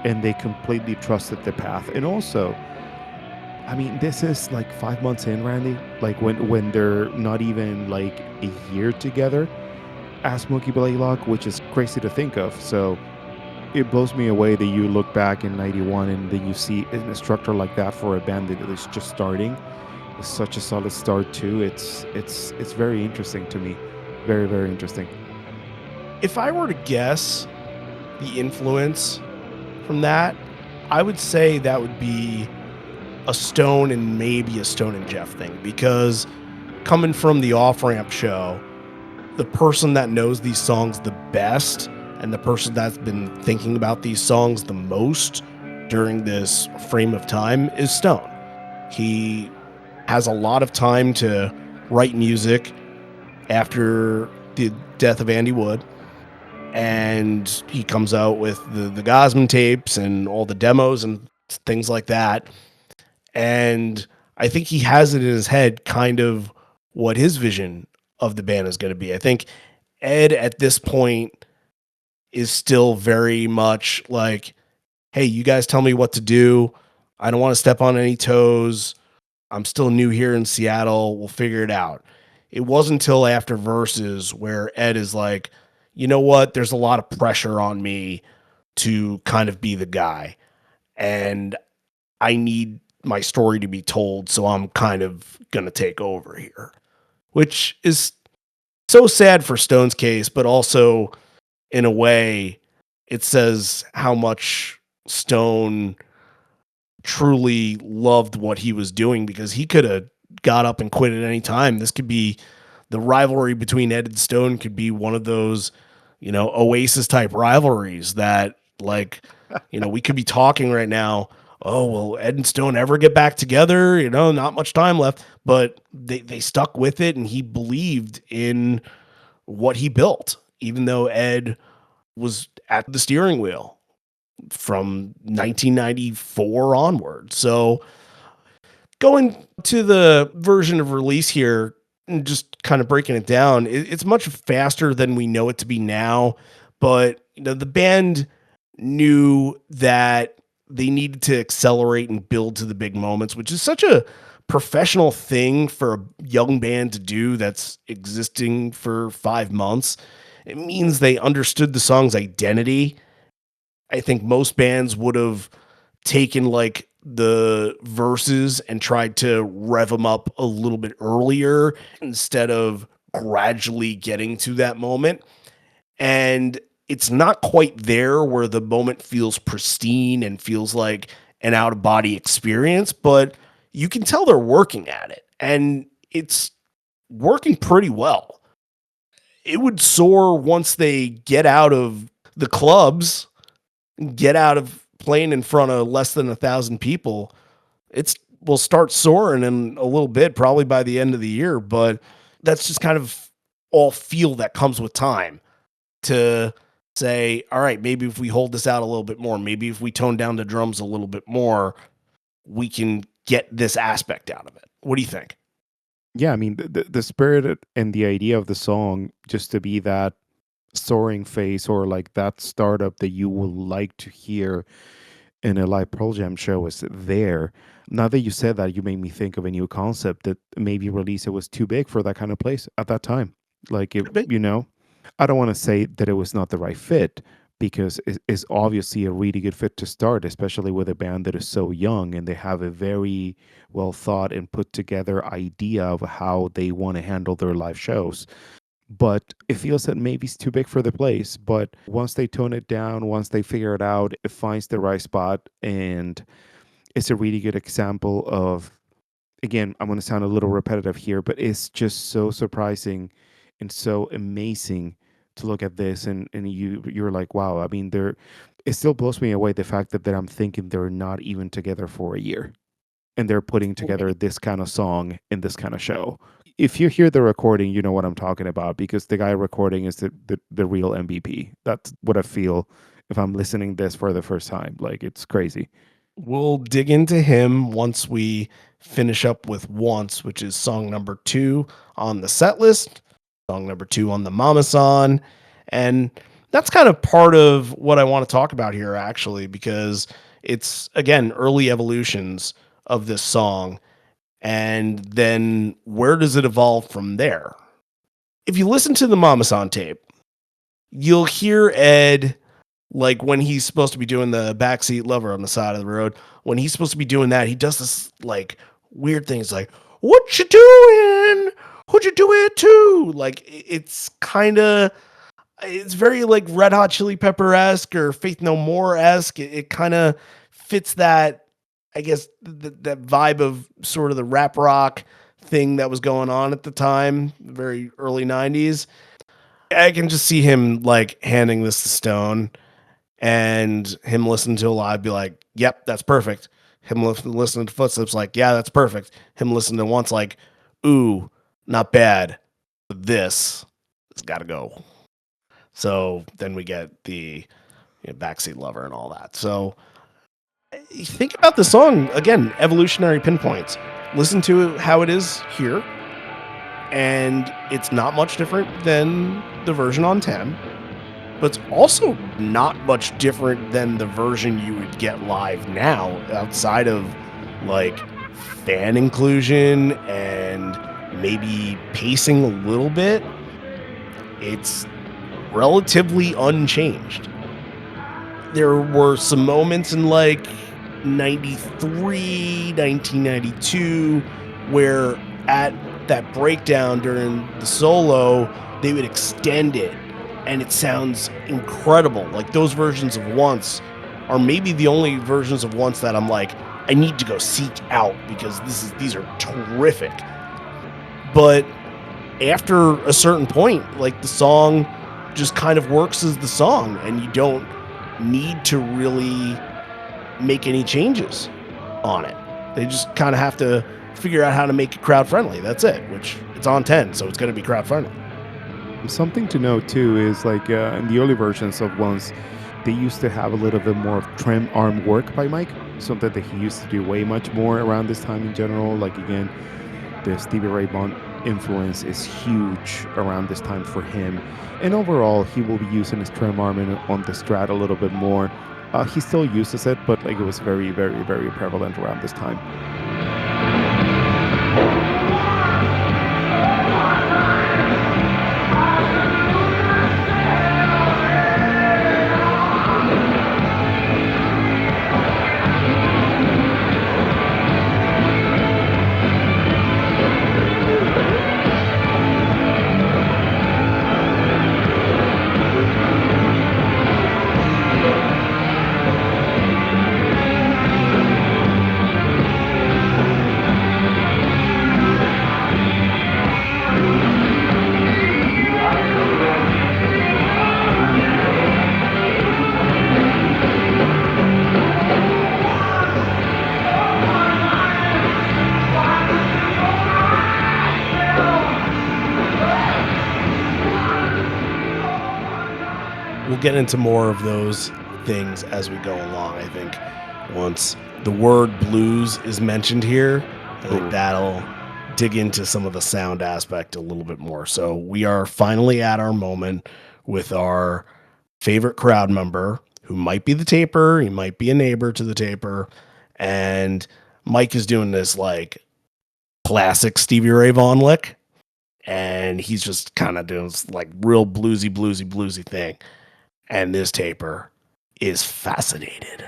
Speaker 4: and they completely trusted the path. And also, I mean, this is like 5 months in, Randy. Like when they're not even like a year together as Mookie Blaylock, which is crazy to think of. So it blows me away that you look back in 91 and then you see a structure like that for a band that is just starting. It's such a solid start too. It's very interesting to me. Very, very interesting.
Speaker 1: If I were to guess the influence from that, I would say that would be a Stone and maybe a Stone and Jeff thing, because coming from the Off-Ramp show, the person that knows these songs the best and the person that's been thinking about these songs the most during this frame of time is Stone. He has a lot of time to write music after the death of Andy Wood, and he comes out with the Gosman tapes and all the demos and things like that. And I think he has it in his head kind of what his vision of the band is going to be. I think Ed at this point is still very much like, hey, you guys tell me what to do. I don't want to step on any toes. I'm still new here in Seattle. We'll figure it out. It wasn't until after Versus where Ed is like, you know what? There's a lot of pressure on me to kind of be the guy. And I need my story to be told. So I'm kind of going to take over here, which is so sad for Stone's case, but also in a way, it says how much Stone truly loved what he was doing, because he could have got up and quit at any time. This could be the rivalry between Ed and Stone could be one of those, Oasis type rivalries that, like, we could be talking right now. Oh, will Ed and Stone ever get back together? Not much time left, but they stuck with it, and he believed in what he built, even though Ed was at the steering wheel from 1994 onward. So going to the version of release here and just kind of breaking it down, it's much faster than we know it to be now, but the band knew that they needed to accelerate and build to the big moments, which is such a professional thing for a young band to do that's existing for 5 months. It means they understood the song's identity. I think most bands would have taken like the verses and tried to rev them up a little bit earlier instead of gradually getting to that moment. And it's not quite there where the moment feels pristine and feels like an out of body experience, but you can tell they're working at it, and it's working pretty well. It would soar once they get out of the clubs, get out of playing in front of less than 1,000 people. It's will start soaring in a little bit, probably by the end of the year, but that's just kind of all feel that comes with time to say, all right, maybe if we hold this out a little bit more, maybe if we tone down the drums a little bit more, we can get this aspect out of it. What do you think?
Speaker 4: Yeah, I mean, the spirit and the idea of the song just to be that soaring phase or like that startup that you would like to hear in a live Pearl Jam show is there. Now that you said that, you made me think of a new concept that maybe Release It was too big for that kind of place at that time. Like, it, I don't want to say that it was not the right fit, because it's obviously a really good fit to start, especially with a band that is so young and they have a very well thought and put together idea of how they want to handle their live shows. but it feels that maybe it's too big for the place. But once they tone it down, once they figure it out, it finds the right spot. And it's a really good example of, again, I'm going to sound a little repetitive here, but it's just so surprising and so amazing to look at this. And you're like, wow, I mean, it still blows me away the fact that I'm thinking they're not even together for a year and they're putting together this kind of song in this kind of show. If you hear the recording, you know what I'm talking about, because the guy recording is the real MVP. That's what I feel if I'm listening this for the first time. Like, it's crazy.
Speaker 1: We'll dig into him once we finish up with Once, which is song number 2 on the set list, song number 2 on the Mama-san. And that's kind of part of what I want to talk about here, actually, because it's, again, early evolutions of this song. And then where does it evolve from there? If you listen to the Mama-san tape, you'll hear Ed, like when he's supposed to be doing the backseat lover on the side of the road, when he's supposed to be doing that, he does this like weird things like, "What you doing? Would you do it too?" Like it's very like Red Hot Chili Pepper-esque or Faith No More-esque. It kind of fits that, I guess, that vibe of sort of the rap rock thing that was going on at the time, very early 90s. I can just see him like handing this to Stone and him listening to it live, be like, "Yep, that's perfect." Him listening to Footsteps, like, "Yeah, that's perfect." Him listening to Once, like, "Ooh, not bad. But this has got to go." So then we get the backseat lover and all that. So you think about the song again, evolutionary pinpoints. Listen to how it is here, and it's not much different than the version on 10. But it's also not much different than the version you would get live now, outside of like fan inclusion and maybe pacing a little bit. It's relatively unchanged. There were some moments in like 93, 1992, where at that breakdown during the solo, they would extend it and it sounds incredible. Like those versions of Once are maybe the only versions of Once that I'm like, I need to go seek out because these are terrific. But after a certain point, like the song just kind of works as the song and you don't need to really make any changes on it. They just kind of have to figure out how to make it crowd friendly. That's it, which it's on 10, so it's going to be crowd friendly.
Speaker 4: Something to note too is like in the early versions of Once, they used to have a little bit more of trim arm work by Mike, something that he used to do way much more around this time in general. Like again, the Stevie Ray Vaughan influence is huge around this time for him, and overall he will be using his trim arm on the Strat a little bit more. He still uses it, but like it was very, very, very prevalent around this time.
Speaker 1: We'll get into more of those things as we go along. I think once the word blues is mentioned here, I think that'll dig into some of the sound aspect a little bit more. So we are finally at our moment with our favorite crowd member, who might be the taper, he might be a neighbor to the taper, and Mike is doing this like classic Stevie Ray Vaughan lick, and he's just kind of doing this like real bluesy thing. And this taper is fascinated.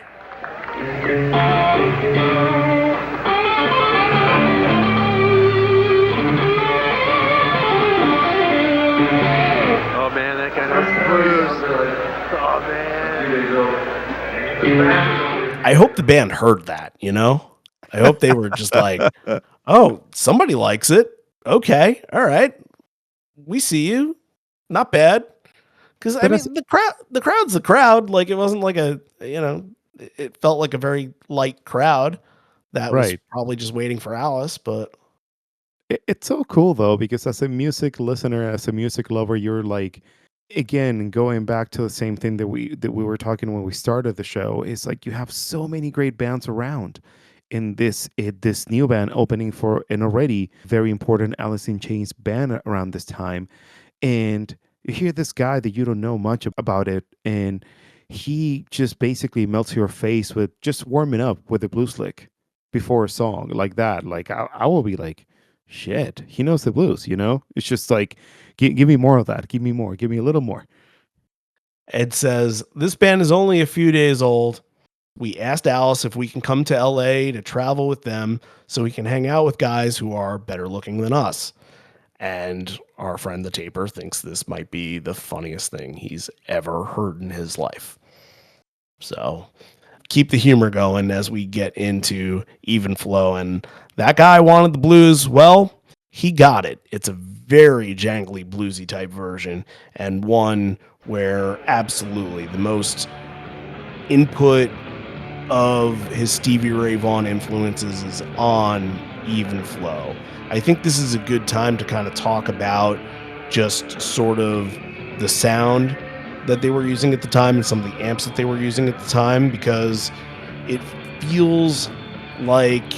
Speaker 1: I hope the band heard that, you know? I hope they were just like, oh, somebody likes it. Okay. All right. We see you. Not bad. Because I
Speaker 4: But
Speaker 1: mean,
Speaker 4: as
Speaker 1: the crowd's the crowd. Like, it wasn't like it felt like a very light crowd that was
Speaker 4: right.
Speaker 1: probably just waiting for Alice. But
Speaker 4: It's so cool though, because as a music listener, as a music lover, you're like, again, going back to the same thing that we were talking when we started the show, is like you have so many great bands around. In this new band opening for an already very important Alice in Chains band around this time, and you hear this guy that you don't know much about it, and he just basically melts your face with just warming up with a blues lick before a song like that. Like I will be like, shit, he knows the blues, you know? It's just like, give me more of that. Give me more. Give me a little more.
Speaker 1: Ed says, this band is only a few days old. We asked Alice if we can come to LA to travel with them so we can hang out with guys who are better looking than us. And our friend the taper thinks this might be the funniest thing he's ever heard in his life. So keep the humor going as we get into Even Flow. And that guy wanted the blues. Well, he got it. It's a very jangly bluesy type version, and one where absolutely the most input of his Stevie Ray Vaughan influences is on Even Flow. I think this is a good time to kind of talk about just sort of the sound that they were using at the time and some of the amps that they were using at the time, because it feels like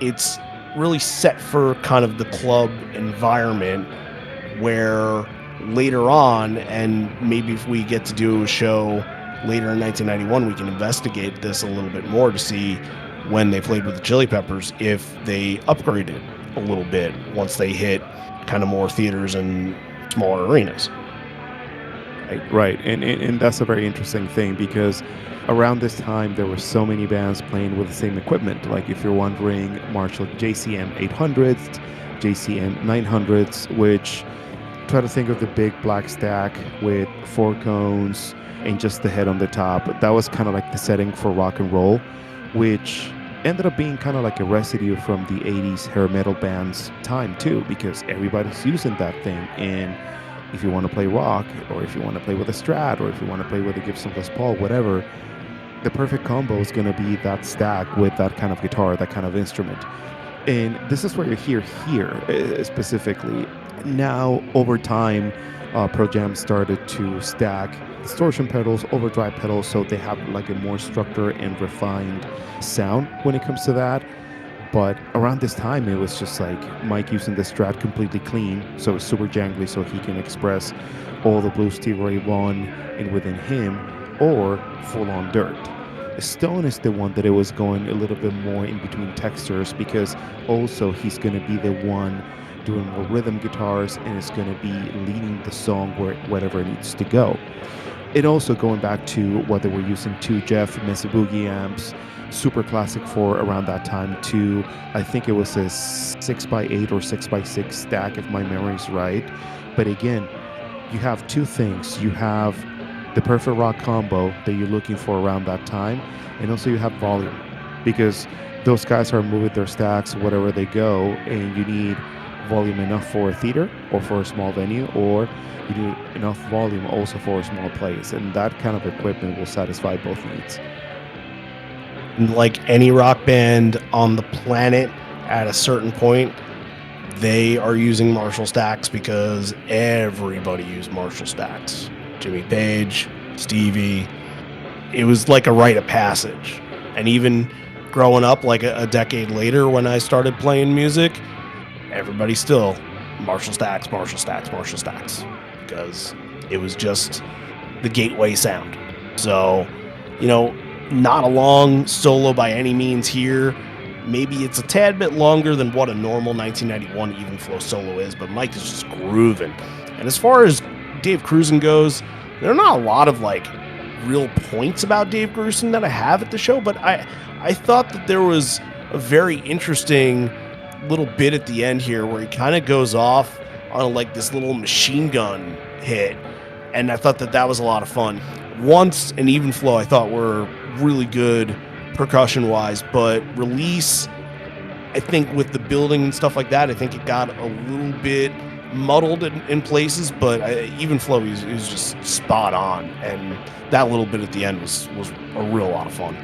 Speaker 1: it's really set for kind of the club environment, where later on, and maybe if we get to do a show later in 1991, we can investigate this a little bit more to see when they played with the Chili Peppers, if they upgraded a little bit once they hit kind of more theaters and smaller arenas.
Speaker 4: Right. And that's a very interesting thing, because around this time there were so many bands playing with the same equipment. Like if you're wondering, Marshall JCM 800s, JCM 900s, which try to think of the big black stack with four cones and just the head on the top. That was kind of like the setting for rock and roll, which ended up being kind of like a residue from the 80s hair metal bands time too, because everybody's using that thing. And if you want to play rock, or if you want to play with a Strat, or if you want to play with a Gibson Les Paul, whatever, the perfect combo is going to be that stack with that kind of guitar, that kind of instrument. And this is where you hear here specifically. Now, over time, Pro Jam started to stack distortion pedals, overdrive pedals, so they have like a more structured and refined sound when it comes to that. But around this time, it was just like Mike using the Strat completely clean, so it's super jangly, so he can express all the blues Stevie Ray Vaughan and within him, or full-on dirt. Stone is the one that it was going a little bit more in between textures, because also he's going to be the one doing more rhythm guitars, and it's going to be leading the song wherever it needs to go. It also going back to what they were using two Jeff Mesa Boogie amps, super classic for around that time too. I think it was a 6x8 or 6x6 stack, if my memory is right. But again, you have two things. You have the perfect rock combo that you're looking for around that time, and also you have volume, because those guys are moving their stacks wherever they go, and you need volume enough for a theater or for a small venue, or you need enough volume also for a small place, and that kind of equipment will satisfy both needs.
Speaker 1: Like any rock band on the planet, at a certain point, they are using Marshall stacks because everybody used Marshall stacks. Jimmy Page, Stevie. It was like a rite of passage. And even growing up, like a decade later when I started playing music, everybody still Marshall stacks, Marshall stacks, Marshall stacks, because it was just the gateway sound. So, not a long solo by any means here. Maybe it's a tad bit longer than what a normal 1991 Even Flow solo is, but Mike is just grooving. And as far as Dave Grusin goes, there are not a lot of real points about Dave Grusin that I have at the show, but I thought that there was a very interesting little bit at the end here where he kind of goes off on this little machine gun hit, and I thought that was a lot of fun. Once and Even Flow I thought were really good percussion wise, but release, I think with the building and stuff like that, I think it got a little bit muddled in places, but even flow is just spot on, and that little bit at the end was a real lot of fun.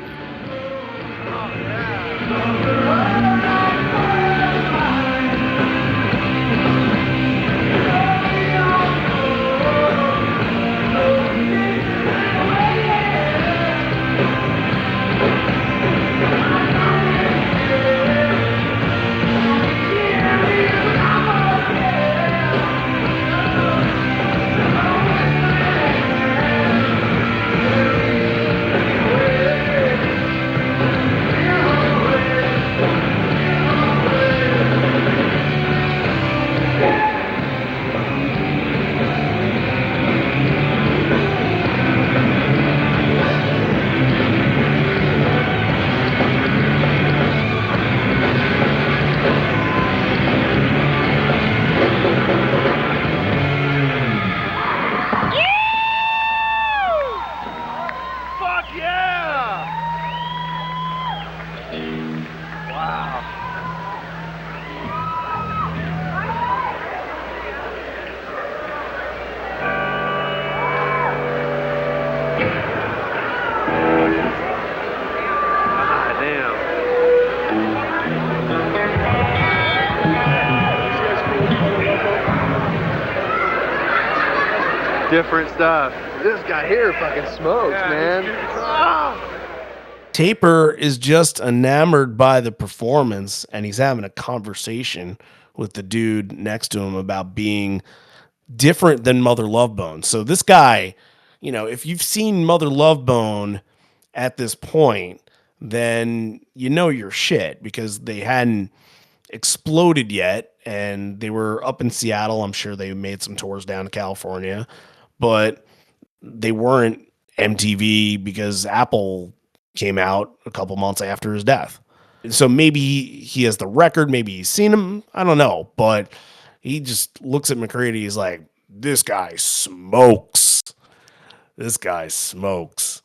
Speaker 2: Different stuff. This guy here fucking smokes, man.
Speaker 1: Taper is just enamored by the performance, and he's having a conversation with the dude next to him about being different than Mother Love Bone. So this guy, if you've seen Mother Love Bone at this point, then you know your shit, because they hadn't exploded yet, and they were up in Seattle. I'm sure they made some tours down to California, but they weren't MTV because Apple came out a couple months after his death. So maybe he has the record, maybe he's seen him, I don't know, but he just looks at McCready, he's like, this guy smokes. This guy smokes.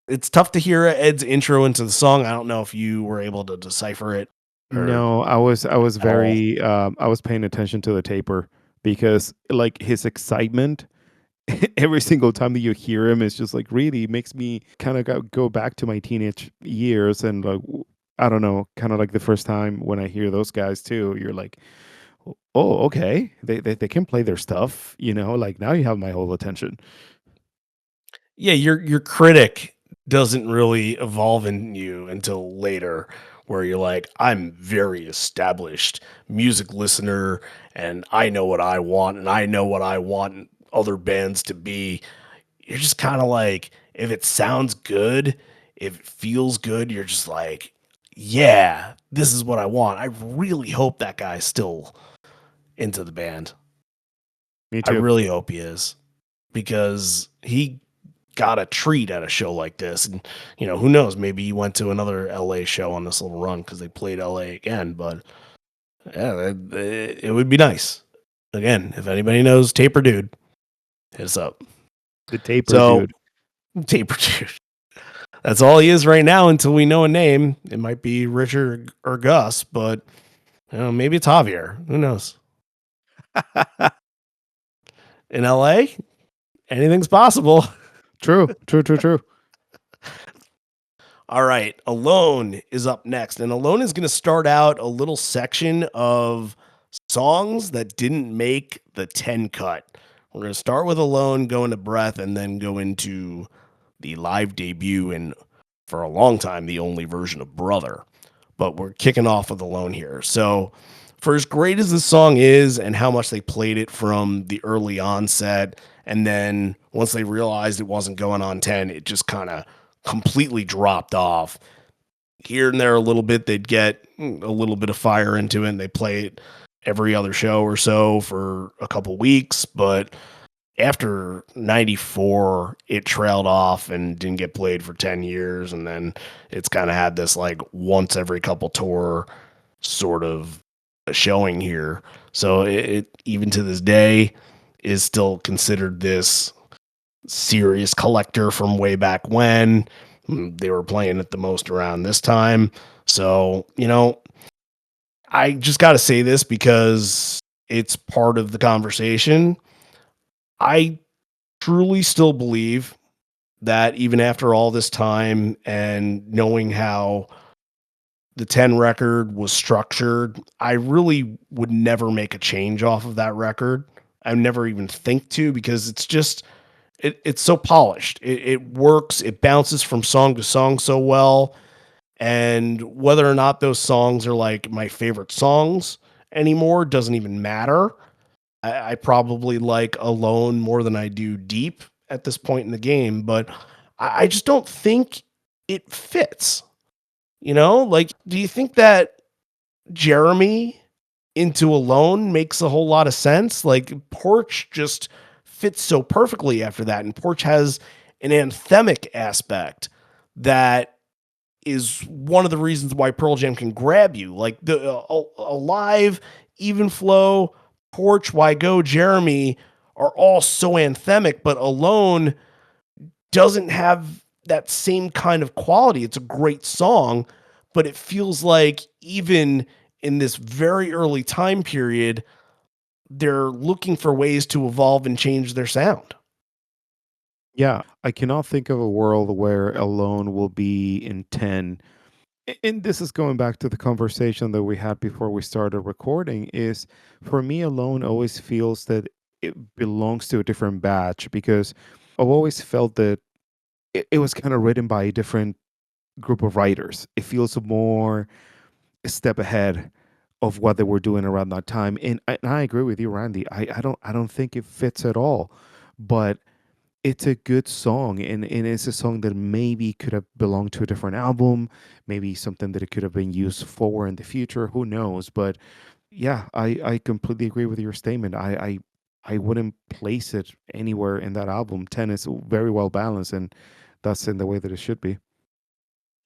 Speaker 1: It's tough to hear Ed's intro into the song. I don't know if you were able to decipher it.
Speaker 4: No, I was very I was paying attention to the taper, because like his excitement every single time that you hear him is just like really makes me kind of go back to my teenage years, and like I don't know, kind of like the first time when I hear those guys too, you're like, oh, okay, they can play their stuff, like now you have my whole attention.
Speaker 1: Yeah, your critic doesn't really evolve in you until later, where you're like, I'm very established music listener, and I know what I want, and I know what I want other bands to be. You're just kind of like, if it sounds good, if it feels good, you're just like, yeah, this is what I want. I really hope that guy's still into the band.
Speaker 4: Me
Speaker 1: I
Speaker 4: too.
Speaker 1: really hope he is, because he got a treat at a show like this. And, who knows, maybe he went to another LA show on this little run because they played LA again. But yeah, it would be nice. Again, if anybody knows Taper Dude, hit us up.
Speaker 4: The taper dude.
Speaker 1: Taper Dude. That's all he is right now until we know a name. It might be Richard or Gus, but maybe it's Javier. Who knows? In LA, anything's possible.
Speaker 4: True.
Speaker 1: All right, Alone is up next, and Alone is going to start out a little section of songs that didn't make the 10 cut. We're going to start with Alone, go into Breath, and then go into the live debut, and for a long time, the only version of Brother. But we're kicking off with Alone here. So for as great as this song is and how much they played it from the early onset, and then once they realized it wasn't going on 10, it just kind of completely dropped off. Here and there a little bit, they'd get a little bit of fire into it, and they play it every other show or so for a couple weeks, but after 94, it trailed off and didn't get played for 10 years, and then it's kind of had this like once every couple tour sort of showing here. So it even to this day is still considered this serious collector from way back when. They were playing it the most around this time. So, I just got to say this because it's part of the conversation. I truly still believe that even after all this time and knowing how the 10 record was structured, I really would never make a change off of that record. I never even think to, because it's just it's so polished. It works. It bounces from song to song so well. And whether or not those songs are like my favorite songs anymore doesn't even matter. I probably like Alone more than I do Deep at this point in the game, but I just don't think it fits. Like, do you think that Jeremy into Alone makes a whole lot of sense? Like, Porch just fits so perfectly after that, and Porch has an anthemic aspect that is one of the reasons why Pearl Jam can grab you. Like the Alive, Even Flow, Porch, Why Go, Jeremy are all so anthemic, but Alone doesn't have that same kind of quality. It's a great song, but it feels like even in this very early time period, they're looking for ways to evolve and change their sound.
Speaker 4: Yeah, I cannot think of a world where Alone will be in 10. And this is going back to the conversation that we had before we started recording. Is for me, Alone always feels that it belongs to a different batch, because I've always felt that it was kind of written by a different group of writers. It feels more a step ahead of what they were doing around that time. And I agree with you, Randy. I don't think it fits at all. But it's a good song, and it's a song that maybe could have belonged to a different album, maybe something that it could have been used for in the future. Who knows? But yeah, I completely agree with your statement. I wouldn't place it anywhere in that album. 10 is very well balanced, and that's in the way that it should be.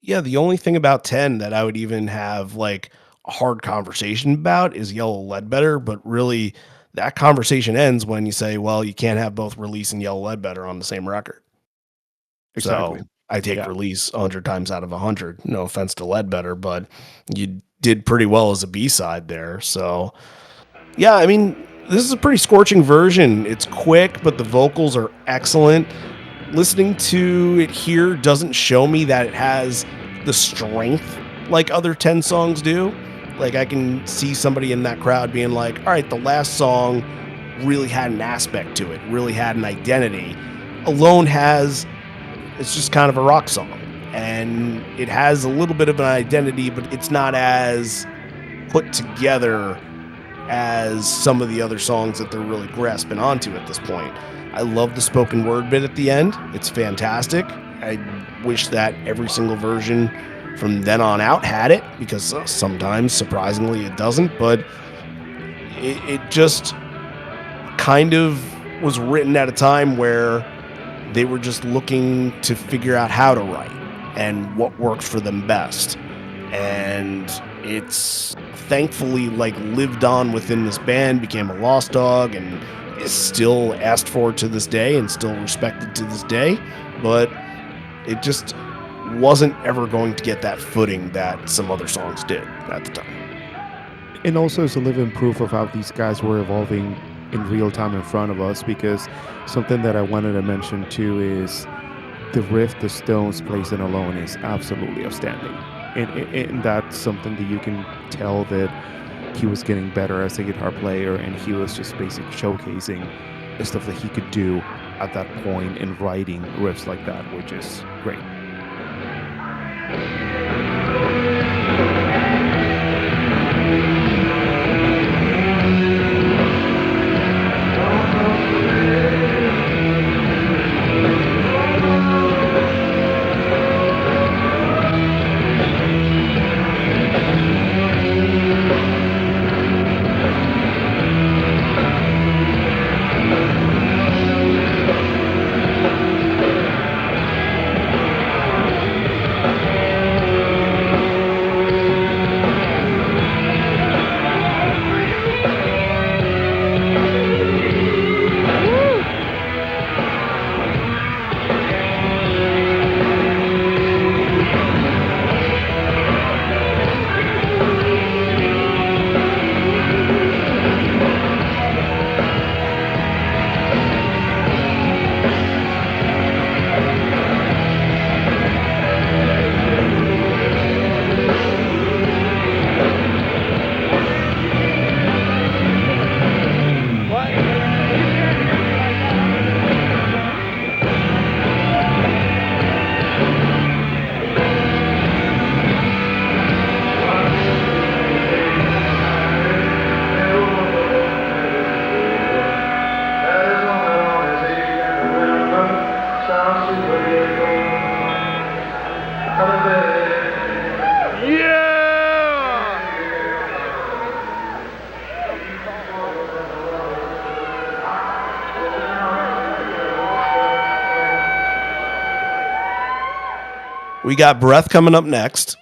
Speaker 1: Yeah, the only thing about 10 that I would even have like a hard conversation about is Yellow Ledbetter, but really that conversation ends when you say, well, you can't have both Release and Yellow Ledbetter on the same record.
Speaker 4: Exactly.
Speaker 1: So I take
Speaker 4: Yeah.
Speaker 1: Release 100 times out of 100. No offense to Ledbetter, but you did pretty well as a B-side there. So yeah, I mean, this is a pretty scorching version. It's quick, but the vocals are excellent. Listening to it here doesn't show me that it has the strength like other 10 songs do. Like, I can see somebody in that crowd being like, all right, the last song really had an aspect to it, really had an identity. Alone it's just kind of a rock song. And it has a little bit of an identity, but it's not as put together as some of the other songs that they're really grasping onto at this point. I love the spoken word bit at the end. It's fantastic. I wish that every single version from then on out had it, because sometimes, surprisingly, it doesn't. But it just kind of was written at a time where they were just looking to figure out how to write and what worked for them best. And it's thankfully like lived on within this band, became a lost dog, and is still asked for to this day and still respected to this day. But it just wasn't ever going to get that footing that some other songs did at the time.
Speaker 4: And also is a living proof of how these guys were evolving in real time in front of us, because something that I wanted to mention too is the riff the Stones plays in Alone is absolutely outstanding. And that's something that you can tell that he was getting better as a guitar player, and he was just basically showcasing the stuff that he could do at that point in writing riffs like that, which is great.
Speaker 1: We got Breath coming up next.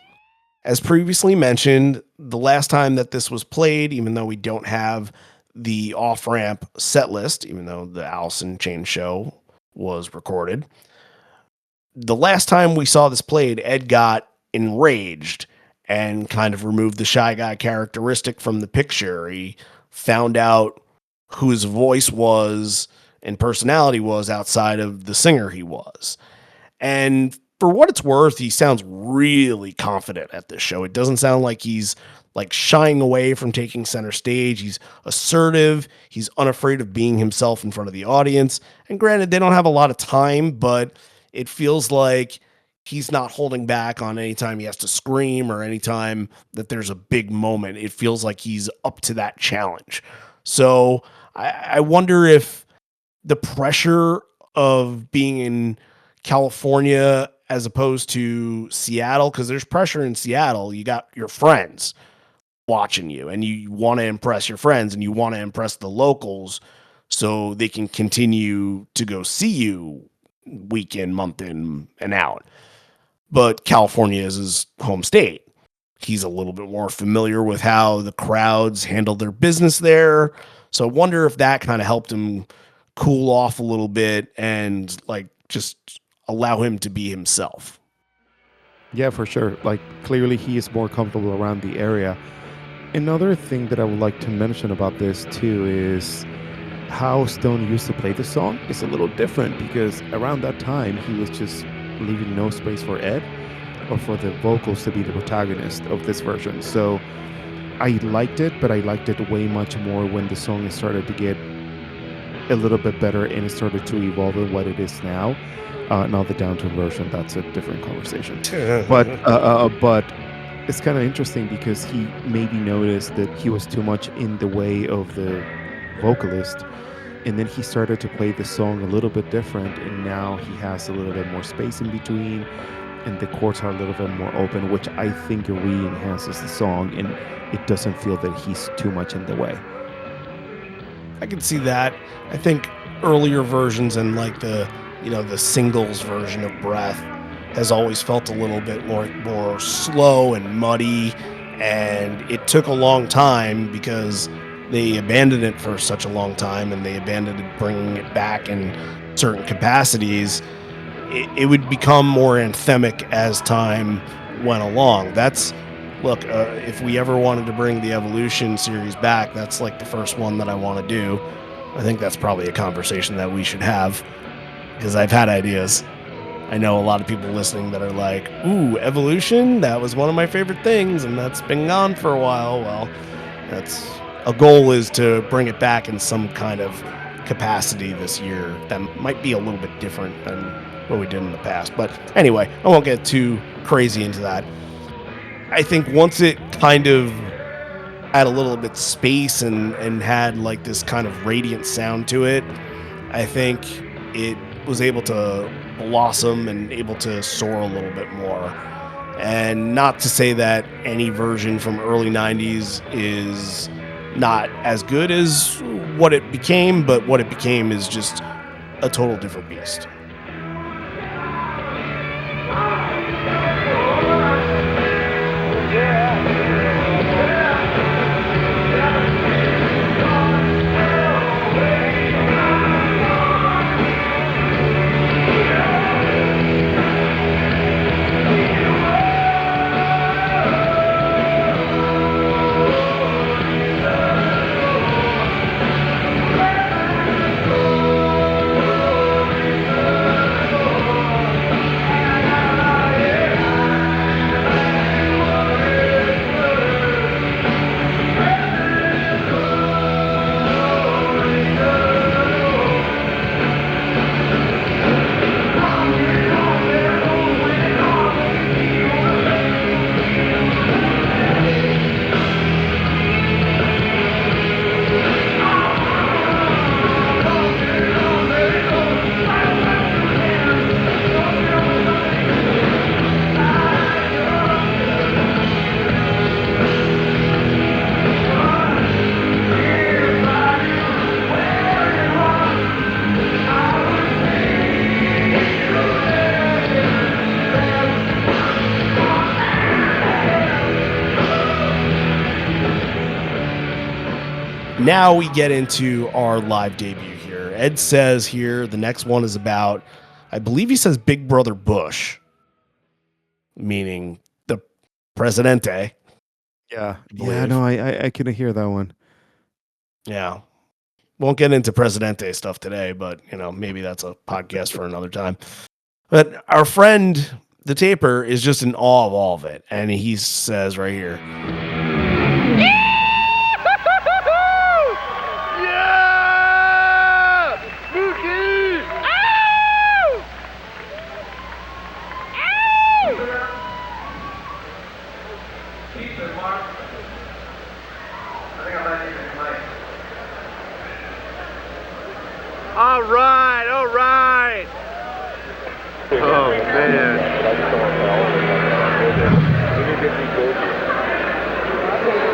Speaker 1: As previously mentioned, the last time that this was played, even though we don't have the off-ramp set list, even though the Alice in Chains show was recorded, the last time we saw this played, Ed got enraged and kind of removed the shy guy characteristic from the picture. He found out who his voice was and personality was outside of the singer he was. And for what it's worth, he sounds really confident at this show. It doesn't sound like he's like shying away from taking center stage. He's assertive. He's unafraid of being himself in front of the audience. And granted, they don't have a lot of time, but it feels like he's not holding back on any time he has to scream or any time that there's a big moment. It feels like he's up to that challenge. So I wonder if the pressure of being in California as opposed to Seattle, because there's pressure in Seattle. You got your friends watching you and you want to impress your friends and you want to impress the locals so they can continue to go see you week in, month in, and out. But California is his home state. He's a little bit more familiar with how the crowds handle their business there. So I wonder if that kind of helped him cool off a little bit and like just allow him to be himself.
Speaker 4: Yeah, for sure. Like, clearly he is more comfortable around the area. Another thing that I would like to mention about this too is how Stone used to play the song is a little different, because around that time he was just leaving no space for Ed or for the vocals to be the protagonist of this version. So I liked it, but I liked it way much more when the song started to get a little bit better and it started to evolve in what it is now. Now the downturn version, that's a different conversation. But it's kind of interesting because he maybe noticed that he was too much in the way of the vocalist, and then he started to play the song a little bit different, and now he has a little bit more space in between, and the chords are a little bit more open, which I think re-enhances the song, and it doesn't feel that he's too much in the way.
Speaker 1: I can see that. I think earlier versions and like the singles version of Breath has always felt a little bit more slow and muddy, and it took a long time because they abandoned it for such a long time and they abandoned bringing it back in certain capacities. It would become more anthemic as time went along. If we ever wanted to bring the Evolution series back, that's like the first one that I want to do. I think that's probably a conversation that we should have, because I've had ideas. I know a lot of people listening that are like, ooh, Evolution, that was one of my favorite things, and that's been gone for a while. Well, a goal is to bring it back in some kind of capacity this year that might be a little bit different than what we did in the past. But anyway, I won't get too crazy into that. I think once it kind of had a little bit space and had like this kind of radiant sound to it, I think it was able to blossom and able to soar a little bit more. And not to say that any version from early 90s is not as good as what it became, but what it became is just a total different beast. Now we get into our live debut here. Ed says here the next one is about, I believe he says Big Brother Bush, meaning the Presidente.
Speaker 4: Yeah.
Speaker 1: I
Speaker 4: Yeah,
Speaker 1: believe.
Speaker 4: no, I couldn't hear that one.
Speaker 1: Yeah. Won't get into Presidente stuff today, but maybe that's a podcast for another time. But our friend, the taper, is just in awe of all of it. And he says right here,
Speaker 2: Yeah! Mookie! All right, all right. Oh man.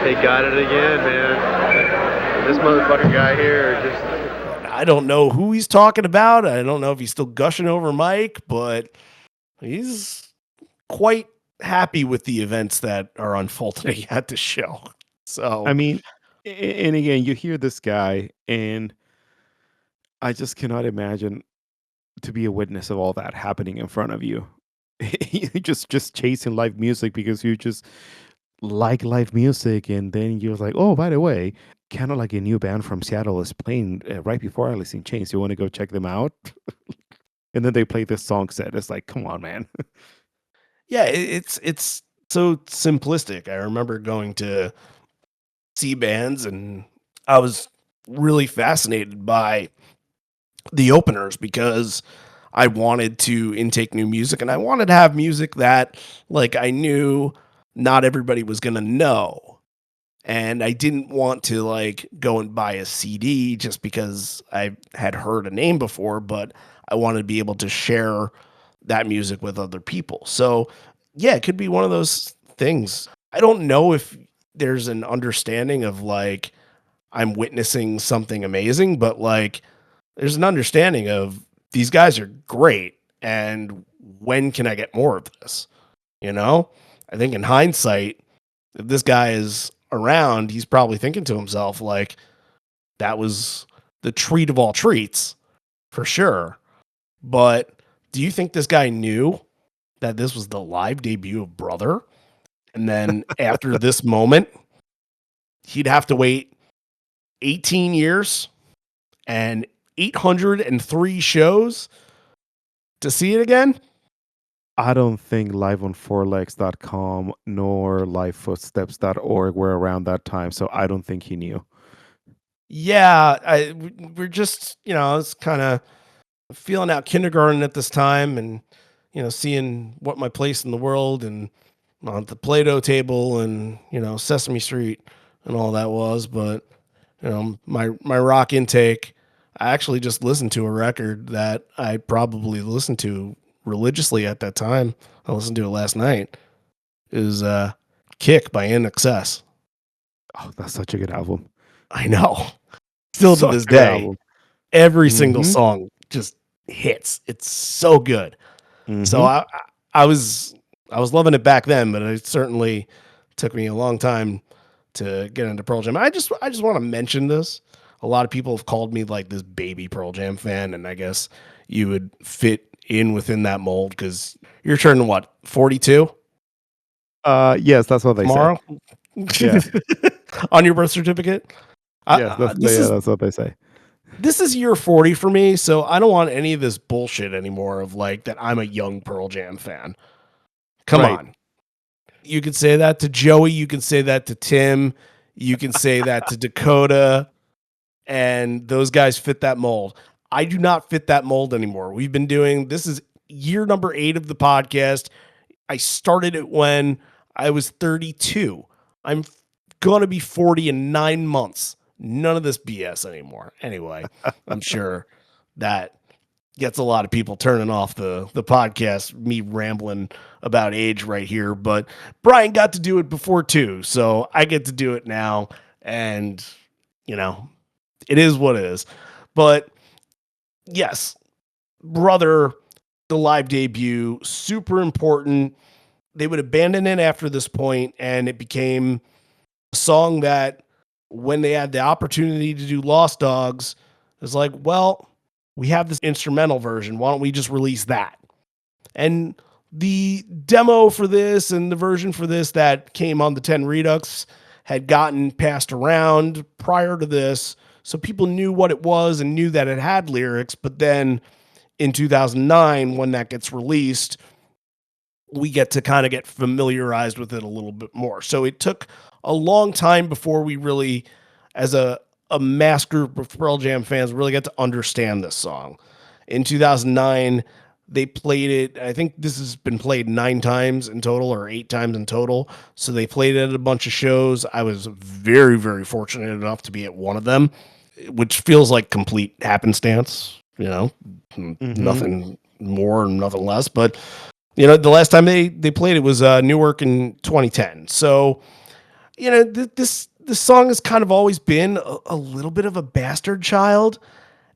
Speaker 2: They got it again, man. This motherfucking guy here just
Speaker 1: I don't know who he's talking about. I don't know if he's still gushing over Mike, but he's quite happy with the events that are unfolding at the show. So,
Speaker 4: I mean, and again, you hear this guy, and I just cannot imagine to be a witness of all that happening in front of you. You just chasing live music because you just like live music, and then you're like, oh, by the way, kind of like a new band from Seattle is playing right before Alice in Chains. You want to go check them out? And then they play this song set. It's like, come on, man.
Speaker 1: yeah, it's so simplistic. I remember going to see bands, and I was really fascinated by the openers because I wanted to intake new music, and I wanted to have music that like I knew not everybody was going to know. And I didn't want to like go and buy a CD just because I had heard a name before, but I wanted to be able to share that music with other people. So, yeah, it could be one of those things. I don't know if there's an understanding of like I'm witnessing something amazing, but like there's an understanding of these guys are great, and when can I get more of this? I think in hindsight, if this guy is around, he's probably thinking to himself, like, that was the treat of all treats for sure. But do you think this guy knew that this was the live debut of Brother? And then after this moment, he'd have to wait 18 years and 803 shows to see it again?
Speaker 4: I don't think liveon4legs.com nor livefootsteps.org were around that time, so I don't think he knew.
Speaker 1: Yeah, we're just, it's kind of feeling out kindergarten at this time, and seeing what my place in the world and on the Play-Doh table and Sesame Street and all that was. But my rock intake, I actually just listened to a record that I probably listened to religiously at that time. I listened to it last night. Is Kick by In Excess.
Speaker 4: Oh, that's such a good album.
Speaker 1: I know. Still to
Speaker 4: Such
Speaker 1: this
Speaker 4: a good
Speaker 1: day,
Speaker 4: album.
Speaker 1: every single
Speaker 4: Mhm.
Speaker 1: song just hits. It's so good. So
Speaker 4: Mhm.
Speaker 1: I was loving it back then, but it certainly took me a long time to get into Pearl Jam. I just want to mention this. A lot of people have called me like this baby Pearl Jam fan, and I guess you would fit in within that mold because you're turning what, 42
Speaker 4: Yes, that's what they
Speaker 1: tomorrow?
Speaker 4: say. Yeah.
Speaker 1: On your birth certificate.
Speaker 4: Yes,
Speaker 1: This
Speaker 4: that's what they say.
Speaker 1: is year 40 for me, so I don't want any of this bullshit anymore of like that I'm a young Pearl Jam fan. Come
Speaker 4: Right.
Speaker 1: on. You could say that to Joey, you can say that to Tim, you can say that to Dakota, and those guys fit that mold. I do not fit that mold anymore. We've been doing this is year number 8 of the podcast. I started it when I was 32. I'm going to be 40 in 9 months. None of this BS anymore. Anyway, I'm sure that gets a lot of people turning off the podcast, me rambling about age right here. But Brian got to do it before too, so I get to do it now. And, it is what it is. But yes, Brother, the live debut, super important. They would abandon it after this point, and it became a song that when they had the opportunity to do Lost Dogs, it's like, well, we have this instrumental version. Why don't we just release that? And the demo for this and the version for this that came on the 10 Redux had gotten passed around prior to this. So people knew what it was and knew that it had lyrics. But then in 2009, when that gets released, we get to kind of get familiarized with it a little bit more. So it took a long time before we really, as a mass group of Pearl Jam fans, really get to understand this song. In 2009, they played it. I think this has been played 9 times in total or 8 times in total. So they played it at a bunch of shows. I was very, very fortunate enough to be at one of them, which feels like complete happenstance, nothing more and nothing less. But, the last time they played it was Newark in 2010. So, this song has kind of always been a little bit of a bastard child.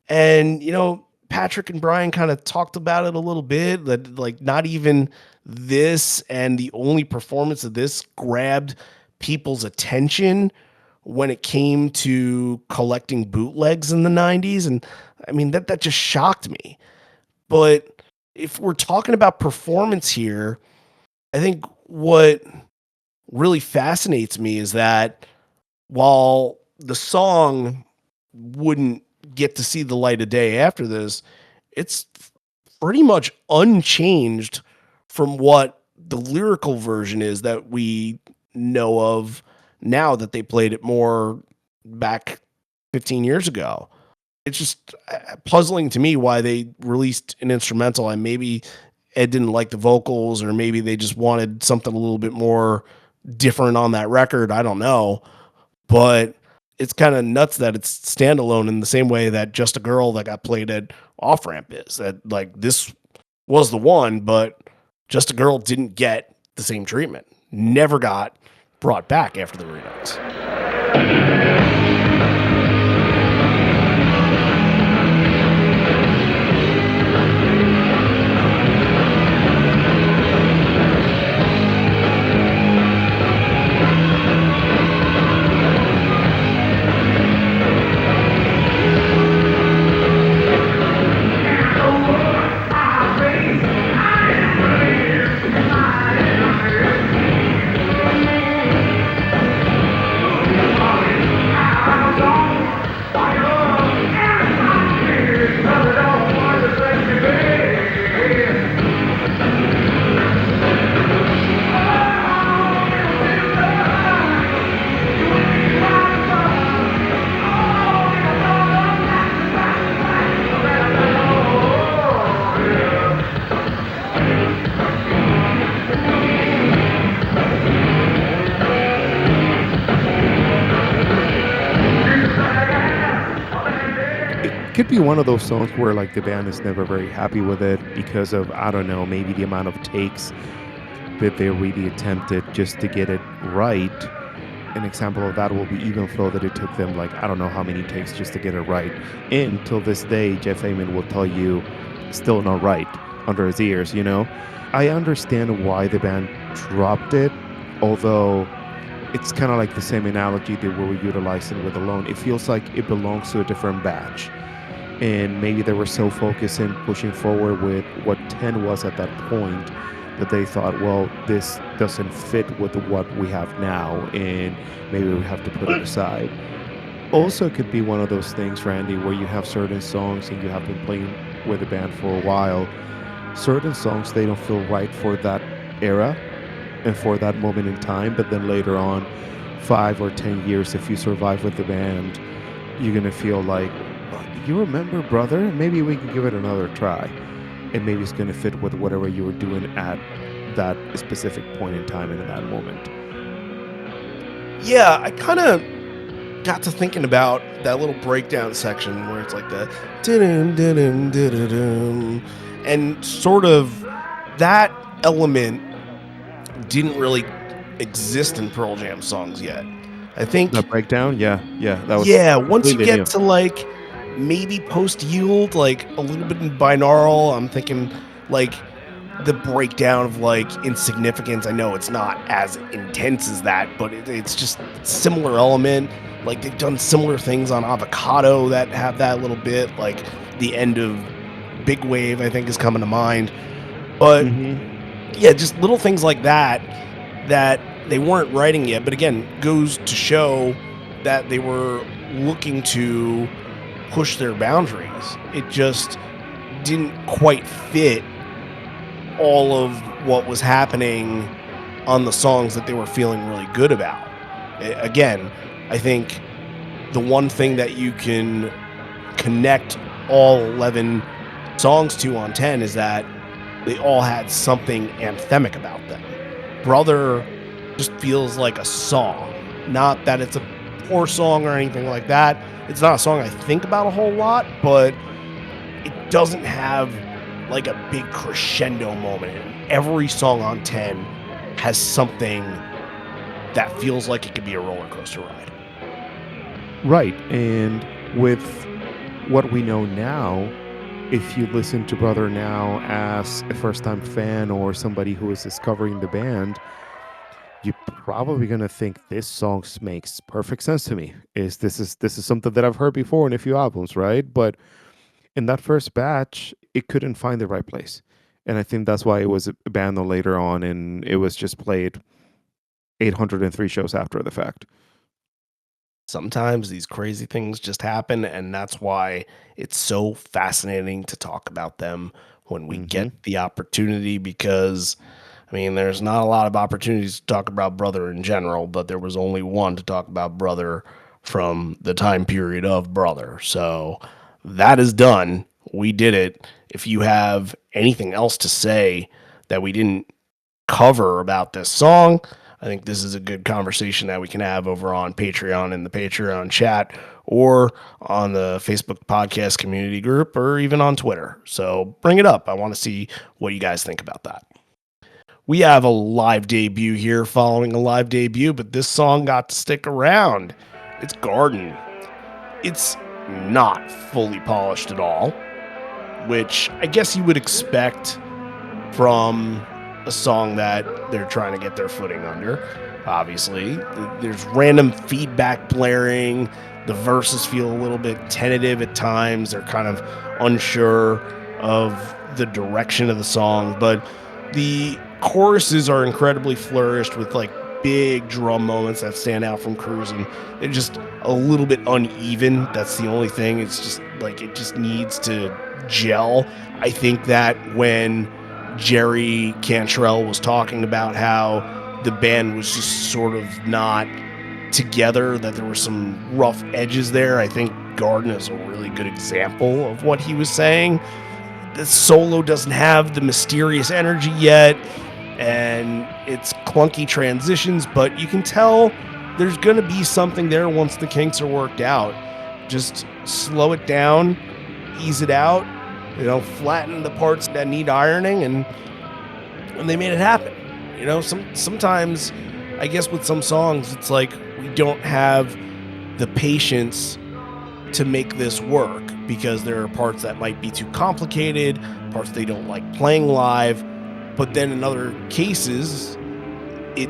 Speaker 1: And, Patrick and Brian kind of talked about it a little bit, that like not even this and the only performance of this grabbed people's attention when it came to collecting bootlegs in the 90s. And I mean, that just shocked me. But if we're talking about performance here, I think what really fascinates me is that while the song wouldn't get to see the light of day after this, it's pretty much unchanged from what the lyrical version is that we know of now that they played it more back 15 years ago. It's just puzzling to me why they released an instrumental, and maybe Ed didn't like the vocals, or maybe they just wanted something a little bit more different on that record. I don't know, but it's kind of nuts that it's standalone in the same way that Just a Girl that got played at Off Ramp is. That like this was the one, but Just a Girl didn't get the same treatment. Never got brought back after the Redux.
Speaker 4: Could be one of those songs where like the band is never very happy with it because of, I don't know, maybe the amount of takes that they really attempted just to get it right. An example of that will be Even Flow, that it took them like, I don't know how many takes just to get it right. And till this day, Jeff Ament will tell you, still not right under his ears, I understand why the band dropped it, although it's kind of like the same analogy that we were utilizing with Alone. It feels like it belongs to a different batch. And maybe they were so focused in pushing forward with what 10 was at that point that they thought, well, this doesn't fit with what we have now, and maybe we have to put it aside. Also, it could be one of those things, Randy, where you have certain songs and you have been playing with the band for a while. Certain songs, they don't feel right for that era and for that moment in time, but then later on, 5 or 10 years, if you survive with the band, you're going to feel like, you remember, brother? Maybe we can give it another try. And maybe it's going to fit with whatever you were doing at that specific point in time and in that moment.
Speaker 1: Yeah, I kind of got to thinking about that little breakdown section where it's like the dun dun dun, and sort of that element didn't really exist in Pearl Jam songs yet. I think
Speaker 4: that breakdown, yeah, that was
Speaker 1: once you get
Speaker 4: new.
Speaker 1: to like maybe post yield, like a little bit in binaural, I'm thinking like the breakdown of like insignificance. I know it's not as intense as that, but it's just similar element. Like they've done similar things on Avocado that have that little bit. Like the end of Big Wave, I think, is coming to mind. But yeah, just little things like that that they weren't writing yet. But again, goes to show that they were looking to push their boundaries. It just didn't quite fit all of what was happening on the songs that they were feeling really good about. Again, I think the one thing that you can connect all 11 songs to on 10 is that they all had something anthemic about them. Brother just feels like a song. Not that it's a poor song or anything like that. It's not a song I think about a whole lot, but it doesn't have like a big crescendo moment. Every song on 10 has something that feels like it could be a roller coaster ride.
Speaker 4: Right. And with what we know now, if you listen to Brother now as a first-time fan or somebody who is discovering the band, you're probably gonna think this song makes perfect sense to me. This is something that I've heard before in a few albums, right? But in that first batch, it couldn't find the right place. And I think that's why it was abandoned later on and it was just played 803 shows after the fact.
Speaker 1: Sometimes these crazy things just happen, and that's why it's so fascinating to talk about them when we get the opportunity, because I mean, there's not a lot of opportunities to talk about Brother in general, but there was only one to talk about Brother from the time period of Brother. So that is done. We did it. If you have anything else to say that we didn't cover about this song, I think this is a good conversation that we can have over on Patreon in the Patreon chat or on the Facebook podcast community group or even on Twitter. So bring it up. I want to see what you guys think about that. We have a live debut here following a live debut, but this song got to stick around. It's Garden. It's not fully polished at all, which I guess you would expect from a song that they're trying to get their footing under. Obviously, there's random feedback blaring. The verses feel a little bit tentative at times. They're kind of unsure of the direction of the song, but the choruses are incredibly flourished with like big drum moments that stand out from Cruising. They're just a little bit uneven. That's the only thing. It's just like it just needs to gel. I think that when Jerry Cantrell was talking about how the band was just sort of not together, that there were some rough edges there, I think Garden is a really good example of what he was saying. The solo doesn't have the mysterious energy yet, and it's clunky transitions, but you can tell there's going to be something there once the kinks are worked out. Just slow it down, ease it out, flatten the parts that need ironing, and they made it happen. Sometimes, I guess with some songs, it's like we don't have the patience to make this work because there are parts that might be too complicated, parts they don't like playing live, but then in other cases, it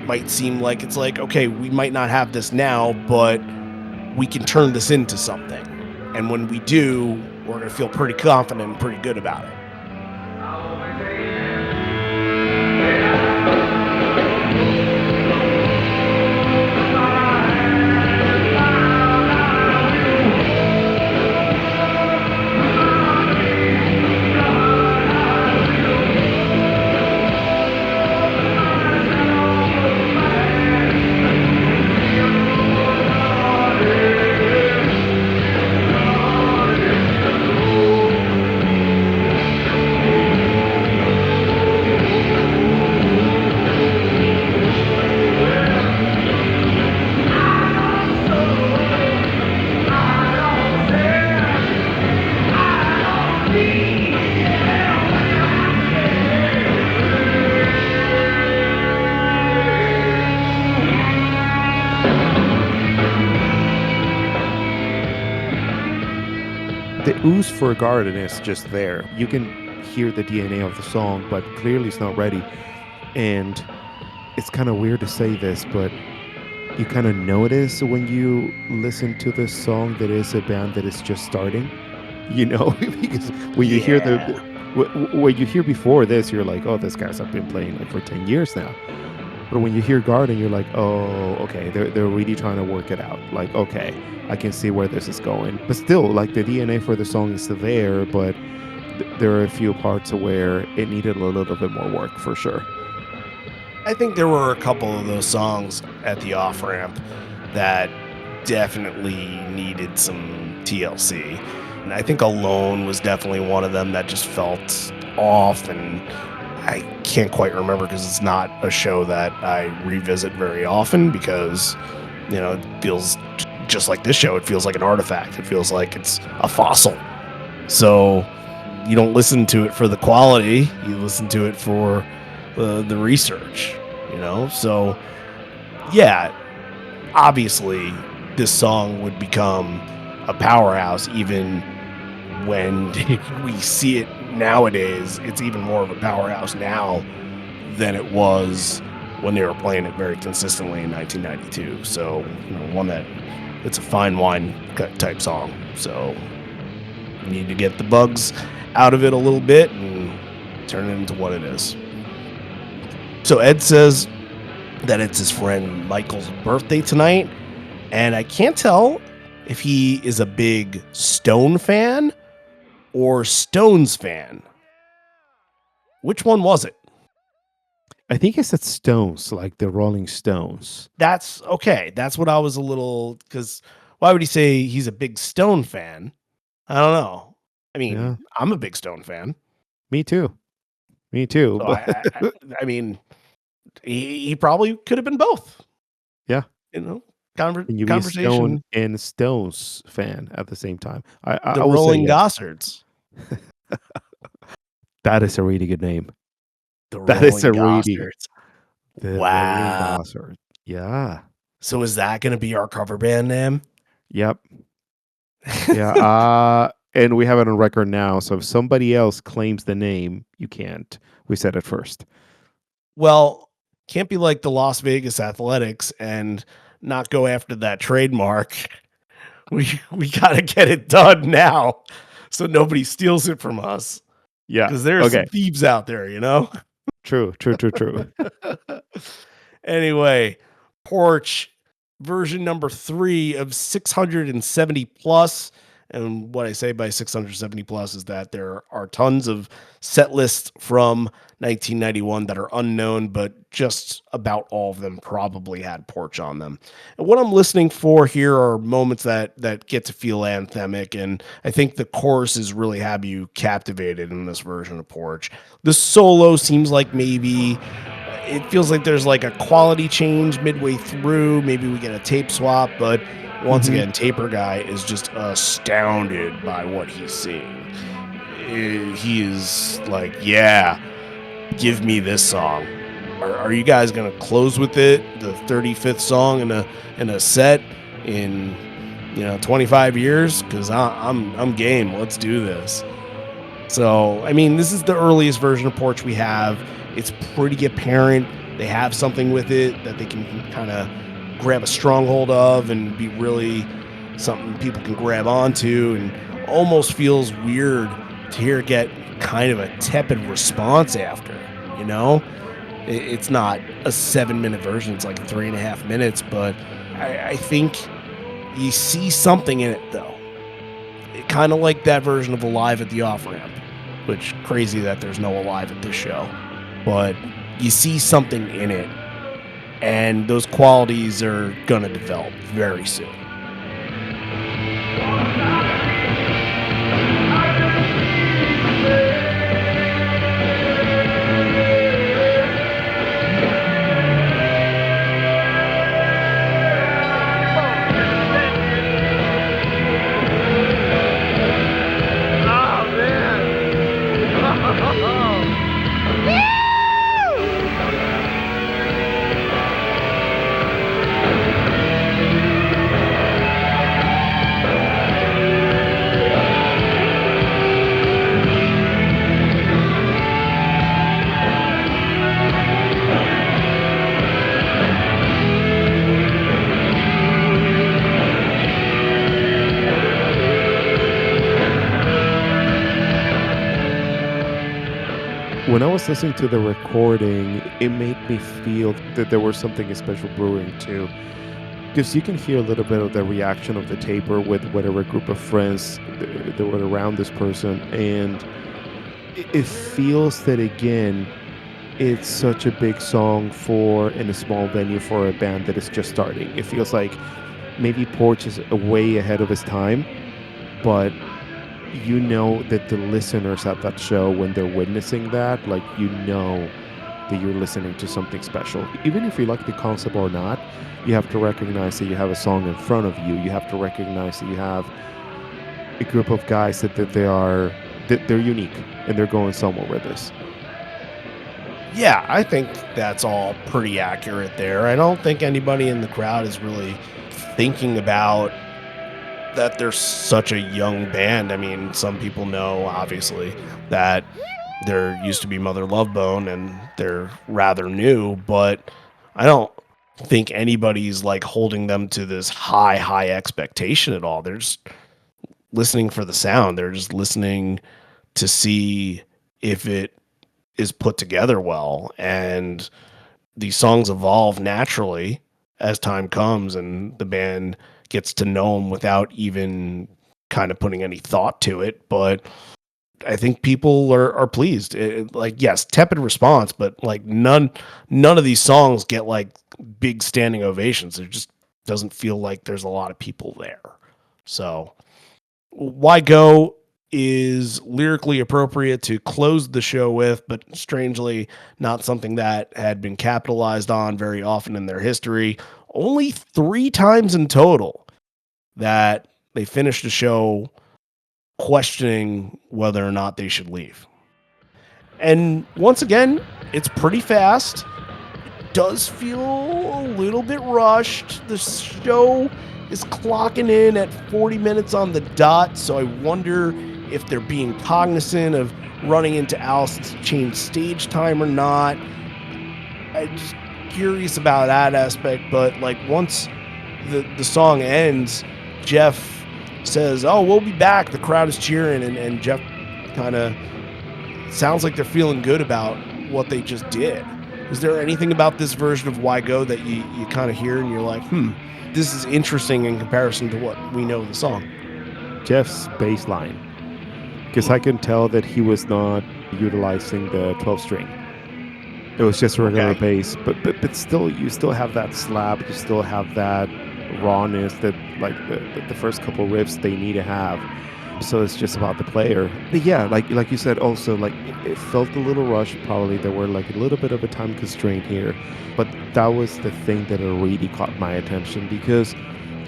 Speaker 1: might seem like it's like, okay, we might not have this now, but we can turn this into something. And when we do, we're going to feel pretty confident and pretty good about it.
Speaker 4: The ooze for Garden is just there. You can hear the DNA of the song, but clearly it's not ready. And it's kind of weird to say this, but you kind of notice when you listen to this song that is a band that is just starting, because when you hear what you hear before this, you're like, oh, these guys have been playing like for 10 years now. But when you hear Garden, you're like, oh, okay, they're really trying to work it out. Like, okay, I can see where this is going. But still, like the DNA for the song is there, but there are a few parts where it needed a little bit more work for sure.
Speaker 1: I think there were a couple of those songs at the off ramp that definitely needed some TLC. And I think Alone was definitely one of them that just felt off, and I can't quite remember because it's not a show that I revisit very often because, it feels just like this show. It feels like an artifact. It feels like it's a fossil. So you don't listen to it for the quality. You listen to it for the research, So, yeah, obviously this song would become a powerhouse even when we see it nowadays. It's even more of a powerhouse now than it was when they were playing it very consistently in 1992. So, one it's a fine wine type song. So, you need to get the bugs out of it a little bit and turn it into what it is. So Ed says that it's his friend Michael's birthday tonight, and I can't tell if he is a big Stone fan or Stones fan. Which one was it?
Speaker 4: I think it said Stones, like the Rolling Stones.
Speaker 1: That's okay. That's what I was a little, because why would he say he's a big Stone fan? I don't know. I mean,
Speaker 4: Yeah.
Speaker 1: I'm a big Stone fan.
Speaker 4: Me too. So
Speaker 1: I mean, he probably could have been both.
Speaker 4: Yeah.
Speaker 1: Can
Speaker 4: you be a Stone and Stones fan at the same time? I
Speaker 1: the
Speaker 4: would say
Speaker 1: Rolling
Speaker 4: yes.
Speaker 1: Gossards.
Speaker 4: That is a really good name.
Speaker 1: The
Speaker 4: That
Speaker 1: Rolling
Speaker 4: is a really
Speaker 1: Gossards.
Speaker 4: the
Speaker 1: Wow.
Speaker 4: Rolling Gossards. Yeah.
Speaker 1: So is that going to be our cover band name?
Speaker 4: Yep. Yeah. And we have it on record now. So if somebody else claims the name, you can't. We said it first.
Speaker 1: Well, can't be like the Las Vegas Athletics and not go after that trademark. We got to get it done now so nobody steals it from us.
Speaker 4: Yeah.
Speaker 1: Because there's some thieves out there,
Speaker 4: True.
Speaker 1: Anyway, Porch version number 3 of 670 plus. And what I say by 670 plus is that there are tons of set lists from 1991 that are unknown, but just about all of them probably had Porch on them. And what I'm listening for here are moments that get to feel anthemic, and I think the choruses really have you captivated in this version of Porch. The solo seems like maybe it feels like there's like a quality change midway through. Maybe we get a tape swap, but once again, Taper Guy is just astounded by what he's seeing. He is like, yeah, give me this song. Are you guys gonna close with it? The 35th song in a set in 25 years? Because I'm game. Let's do this. So I mean, this is the earliest version of Porch we have. It's pretty apparent they have something with it that they can kind of grab a stronghold of and be really something people can grab onto, and almost feels weird to hear it get kind of a tepid response after, It's not a 7-minute version. It's like 3.5 minutes, but I think you see something in it, though. Kind of like that version of Alive at the off-ramp, which crazy that there's no Alive at this show, but you see something in it, and those qualities are going to develop very soon.
Speaker 4: when I was listening to the recording, it made me feel that there was something special brewing too. Because you can hear a little bit of the reaction of the taper with whatever group of friends that were around this person. And it feels that, again, it's such a big song for in a small venue for a band that is just starting. It feels like maybe Porch is way ahead of his time, but you know that the listeners at that show, when they're witnessing that, like, you know that you're listening to something special. Even if you like the concept or not, you have to recognize that you have a song in front of you. You have to recognize that you have a group of guys that they're unique and they're going somewhere with this.
Speaker 1: Yeah, I think that's all pretty accurate there. I don't think anybody in the crowd is really thinking about that they're such a young band. I mean, some people know, obviously, that there used to be Mother Love Bone and they're rather new, but I don't think anybody's like holding them to this high expectation at all. They're just listening for the sound. They're just listening to see if it is put together well. And these songs evolve naturally as time comes and the band gets to know them without even kind of putting any thought to it. But I think people are pleased. Like, yes, tepid response, but like none of these songs get like big standing ovations. It just doesn't feel like there's a lot of people there. So Why Go is lyrically appropriate to close the show with, but strangely not something that had been capitalized on very often in their history. Only 3 times in total that they finished a show questioning whether or not they should leave. And once again, it's pretty fast. Does feel a little bit rushed. The show is clocking in at 40 minutes on the dot, so I wonder if they're being cognizant of running into Allison's changed stage time or not. I'm just curious about that aspect, but like once the song ends, Jeff says, "Oh, we'll be back." The crowd is cheering, and Jeff kind of sounds like they're feeling good about what they just did. Is there anything about this version of Why Go that you kind of hear and you're like, this is interesting in comparison to what we know of the song?
Speaker 4: Jeff's bass line, because I can tell that he was not utilizing the 12 string. It was just regular bass, but still, you still have that slap, you still have that rawness that like the first couple riffs they need to have. So it's just about the player. But yeah, like you said, also like it felt a little rushed. Probably there were like a little bit of a time constraint here, but that was the thing that really caught my attention because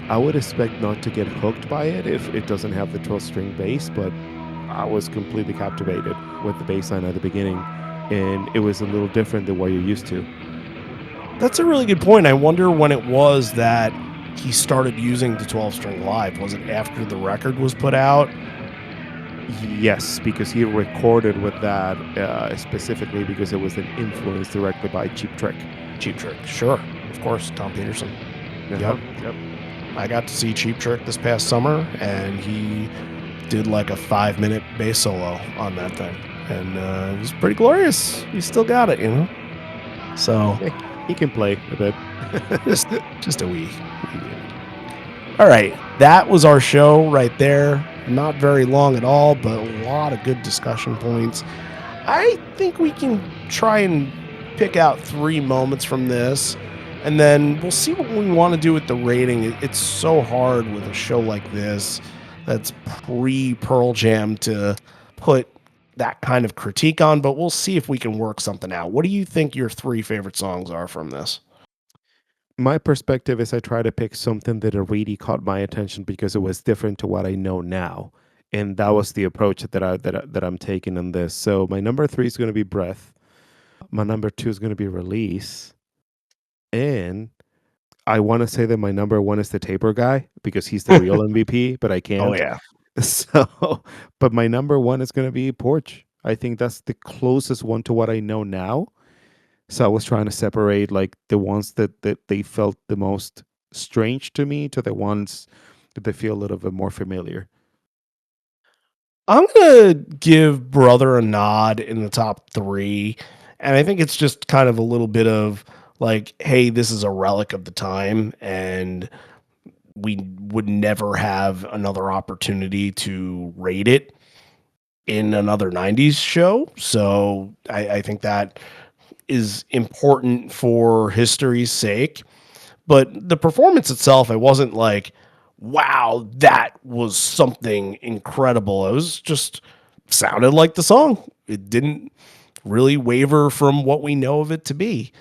Speaker 4: I would expect not to get hooked by it if it doesn't have the 12 string bass, but I was completely captivated with the bass line at the beginning, and it was a little different than what you're used to.
Speaker 1: That's a really good point. I wonder when it was that he started using the 12 string live. Was it after the record was put out?
Speaker 4: Yes, because he recorded with that specifically because it was an influence directly by Cheap Trick.
Speaker 1: Cheap Trick, sure, of course, Tom Peterson. Yep. I got to see Cheap Trick this past summer, and he did like a 5-minute bass solo on that thing, and it was pretty glorious. He still got it, you know. So
Speaker 4: he can play a bit,
Speaker 1: just a wee. All right, that was our show right there. Not very long at all, but a lot of good discussion points. I think we can try and pick out 3 moments from this, and then we'll see what we want to do with the rating. It's so hard with a show like this that's pre-Pearl Jam to put that kind of critique on, but we'll see if we can work something out. What do you think your 3 favorite songs are from this?
Speaker 4: My perspective is I try to pick something that really caught my attention because it was different to what I know now, and that was the approach that I'm taking on this. So my number 3 is going to be Breath. My number 2 is going to be Release, and I want to say that my number 1 is the Taper guy because he's the real MVP, but I can't.
Speaker 1: Oh yeah.
Speaker 4: So, but my number 1 is going to be Porch. I think that's the closest one to what I know now. So I was trying to separate like the ones that they felt the most strange to me to the ones that they feel a little bit more familiar.
Speaker 1: I'm going to give Brother a nod in the top 3. And I think it's just kind of a little bit of like, hey, this is a relic of the time, and we would never have another opportunity to rate it in another 90s show. So I think that is important for history's sake. But the performance itself, I wasn't like, wow, that was something incredible. It was just sounded like the song. It didn't really waver from what we know of it to be.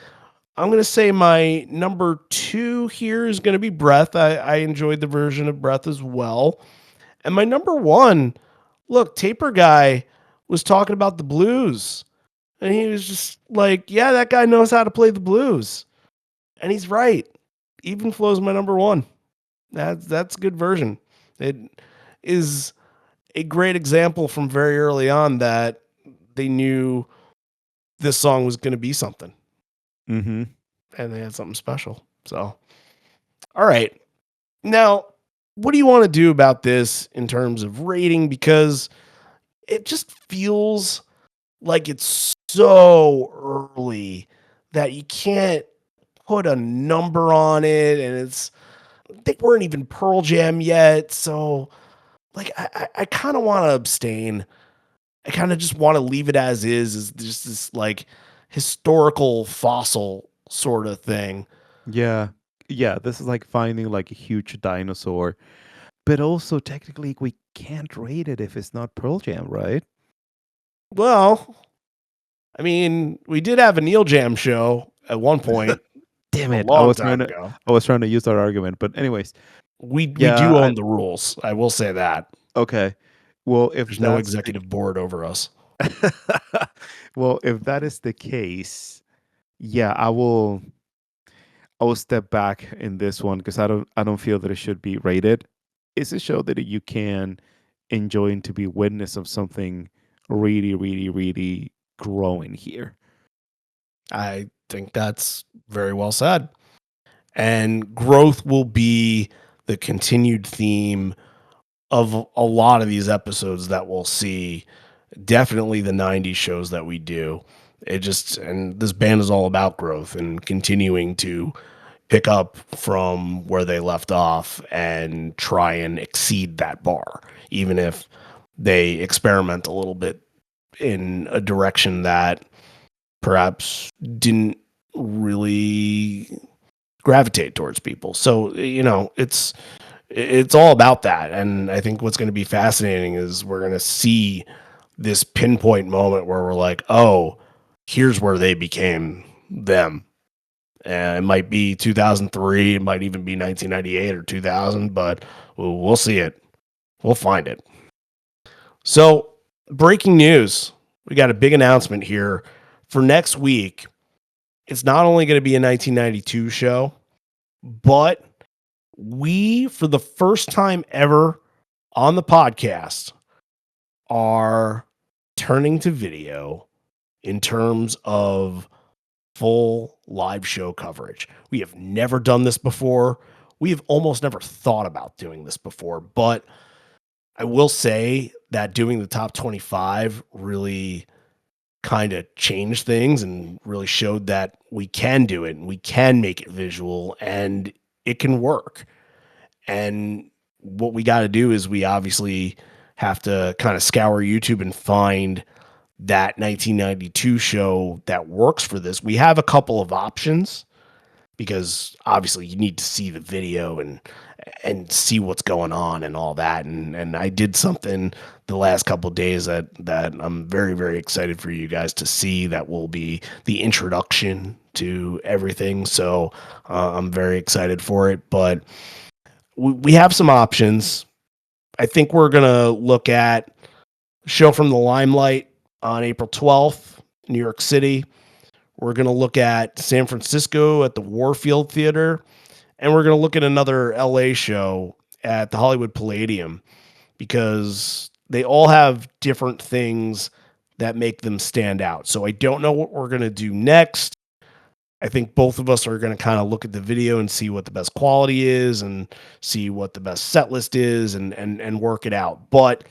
Speaker 1: I'm going to say my number 2 here is going to be Breath. I enjoyed the version of Breath as well. And my number 1, look, Taper Guy was talking about the blues. And he was just like, yeah, that guy knows how to play the blues. And he's right. Even Flow's my number 1. That's a good version. It is a great example from very early on that they knew this song was going to be something.
Speaker 4: Mm-hmm.
Speaker 1: And they had something special. So, all right. Now, what do you want to do about this in terms of rating? Because it just feels like it's so early that you can't put a number on it. And they weren't even Pearl Jam yet. So, like, I kind of want to abstain. I kind of just want to leave it as is just this like historical fossil sort of thing.
Speaker 4: Yeah. Yeah, this is like finding like a huge dinosaur. But also technically we can't rate it if it's not Pearl Jam, right?
Speaker 1: Well, I mean, we did have a Neil Jam show at one point
Speaker 4: Damn
Speaker 1: a
Speaker 4: it.
Speaker 1: long time ago.
Speaker 4: I was trying to use that argument, but anyways.
Speaker 1: We
Speaker 4: Yeah,
Speaker 1: do own the rules. I will say that.
Speaker 4: okay. Well, if
Speaker 1: There's no
Speaker 4: that's
Speaker 1: executive board over us.
Speaker 4: well, if that is the case, yeah, I will step back in this one because I don't feel that it should be rated. It's a show that you can enjoy and to be witness of something really, really, really growing here.
Speaker 1: I think that's very well said. And growth will be the continued theme of a lot of these episodes that we'll see. Definitely the 90s shows that we do. And this band is all about growth and continuing to pick up from where they left off and try and exceed that bar, even if they experiment a little bit in a direction that perhaps didn't really gravitate towards people. So, it's all about that. And I think what's going to be fascinating is we're going to see this pinpoint moment where we're like, oh, here's where they became them. And it might be 2003, it might even be 1998 or 2000, but we'll see it. We'll find it. So, breaking news. We got a big announcement here for next week. It's not only going to be a 1992 show, but we, for the first time ever on the podcast, are turning to video in terms of full live show coverage. We have never done this before. We have almost never thought about doing this before, but I will say that doing the top 25 really kind of changed things and really showed that we can do it and we can make it visual and it can work. And what we got to do is we obviously have to kind of scour YouTube and find that 1992 show that works for this. We have a couple of options because obviously you need to see the video and see what's going on and all that. And I did something the last couple of days that I'm very, very excited for you guys to see. That will be the introduction to everything. So I'm very excited for it, but we have some options. I think we're going to look at Show from the Limelight on April 12th, New York City. We're going to look at San Francisco at the Warfield Theater. And we're going to look at another LA show at the Hollywood Palladium because they all have different things that make them stand out. So I don't know what we're going to do next. I think both of us are going to kind of look at the video and see what the best quality is and see what the best set list is and work it out. But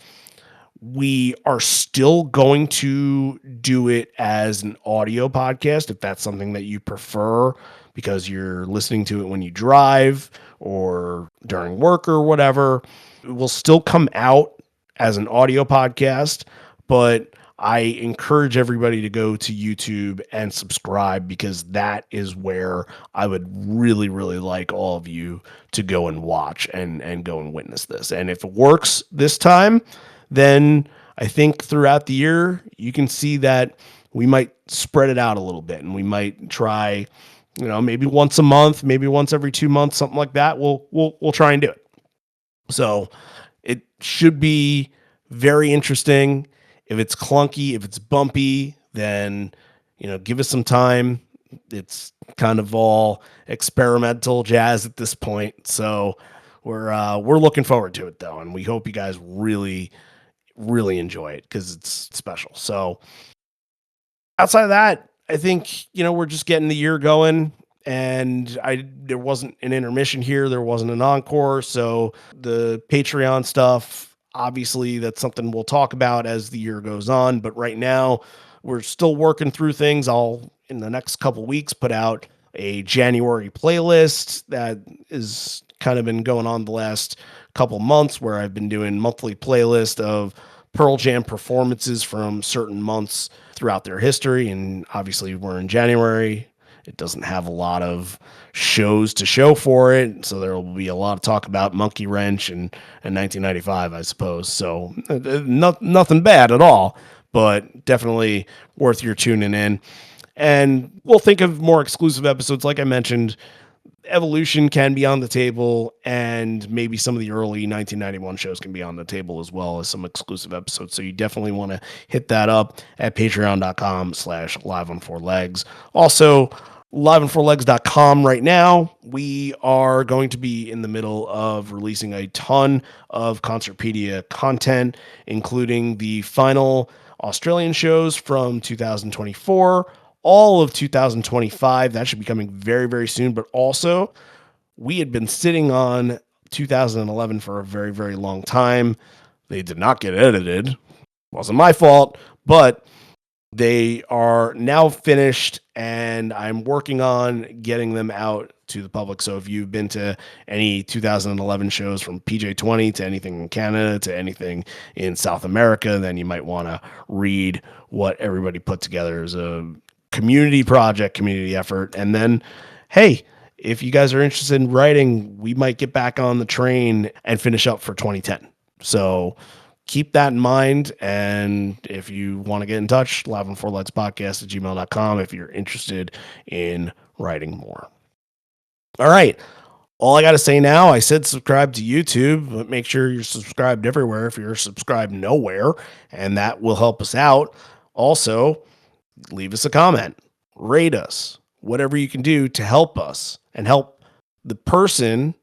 Speaker 1: We are still going to do it as an audio podcast if that's something that you prefer, because you're listening to it when you drive or during work or whatever. It will still come out as an audio podcast, but I encourage everybody to go to YouTube and subscribe, because that is where I would really, really like all of you to go and watch and go and witness this. And if it works this time, then I think throughout the year, you can see that we might spread it out a little bit, and we might try, maybe once a month, maybe once every 2 months, something like that. We'll try and do it. So it should be very interesting. If it's clunky, if it's bumpy, then, give us some time. It's kind of all experimental jazz at this point. So we're looking forward to it though. And we hope you guys really, really enjoy it, because it's special. So outside of that, I think, we're just getting the year going, and there wasn't an intermission here. There wasn't an encore. So the Patreon stuff, obviously that's something we'll talk about as the year goes on. But right now we're still working through things. I'll, in the next couple weeks, put out a January playlist that is kind of been going on the last couple months, where I've been doing monthly playlist of Pearl Jam performances from certain months throughout their history. And obviously we're in January. It doesn't have a lot of shows to show for it, so there will be a lot of talk about Monkey Wrench and 1995, I suppose. So nothing bad at all, but definitely worth your tuning in. And we'll think of more exclusive episodes. Like I mentioned, Evolution can be on the table, and maybe some of the early 1991 shows can be on the table, as well as some exclusive episodes. So you definitely want to hit that up at patreon.com/liveon4legs. Also, liveon4legs.com right now, we are going to be in the middle of releasing a ton of Concertpedia content, including the final Australian shows from 2024, all of 2025. That should be coming very, very soon. But also, we had been sitting on 2011 for a very, very long time. They did not get edited. Wasn't my fault, but they are now finished, and I'm working on getting them out to the public. So if you've been to any 2011 shows, from PJ20 to anything in Canada to anything in South America, then you might want to read what everybody put together as a community project, community effort. And then, hey, if you guys are interested in writing, we might get back on the train and finish up for 2010. So keep that in mind. And if you want to get in touch, liveon4legspodcast@gmail.com if you're interested in writing more. All right. All I got to say now, I said subscribe to YouTube, but make sure you're subscribed everywhere if you're subscribed nowhere, and that will help us out. Also, leave us a comment, rate us, whatever you can do to help us and help the person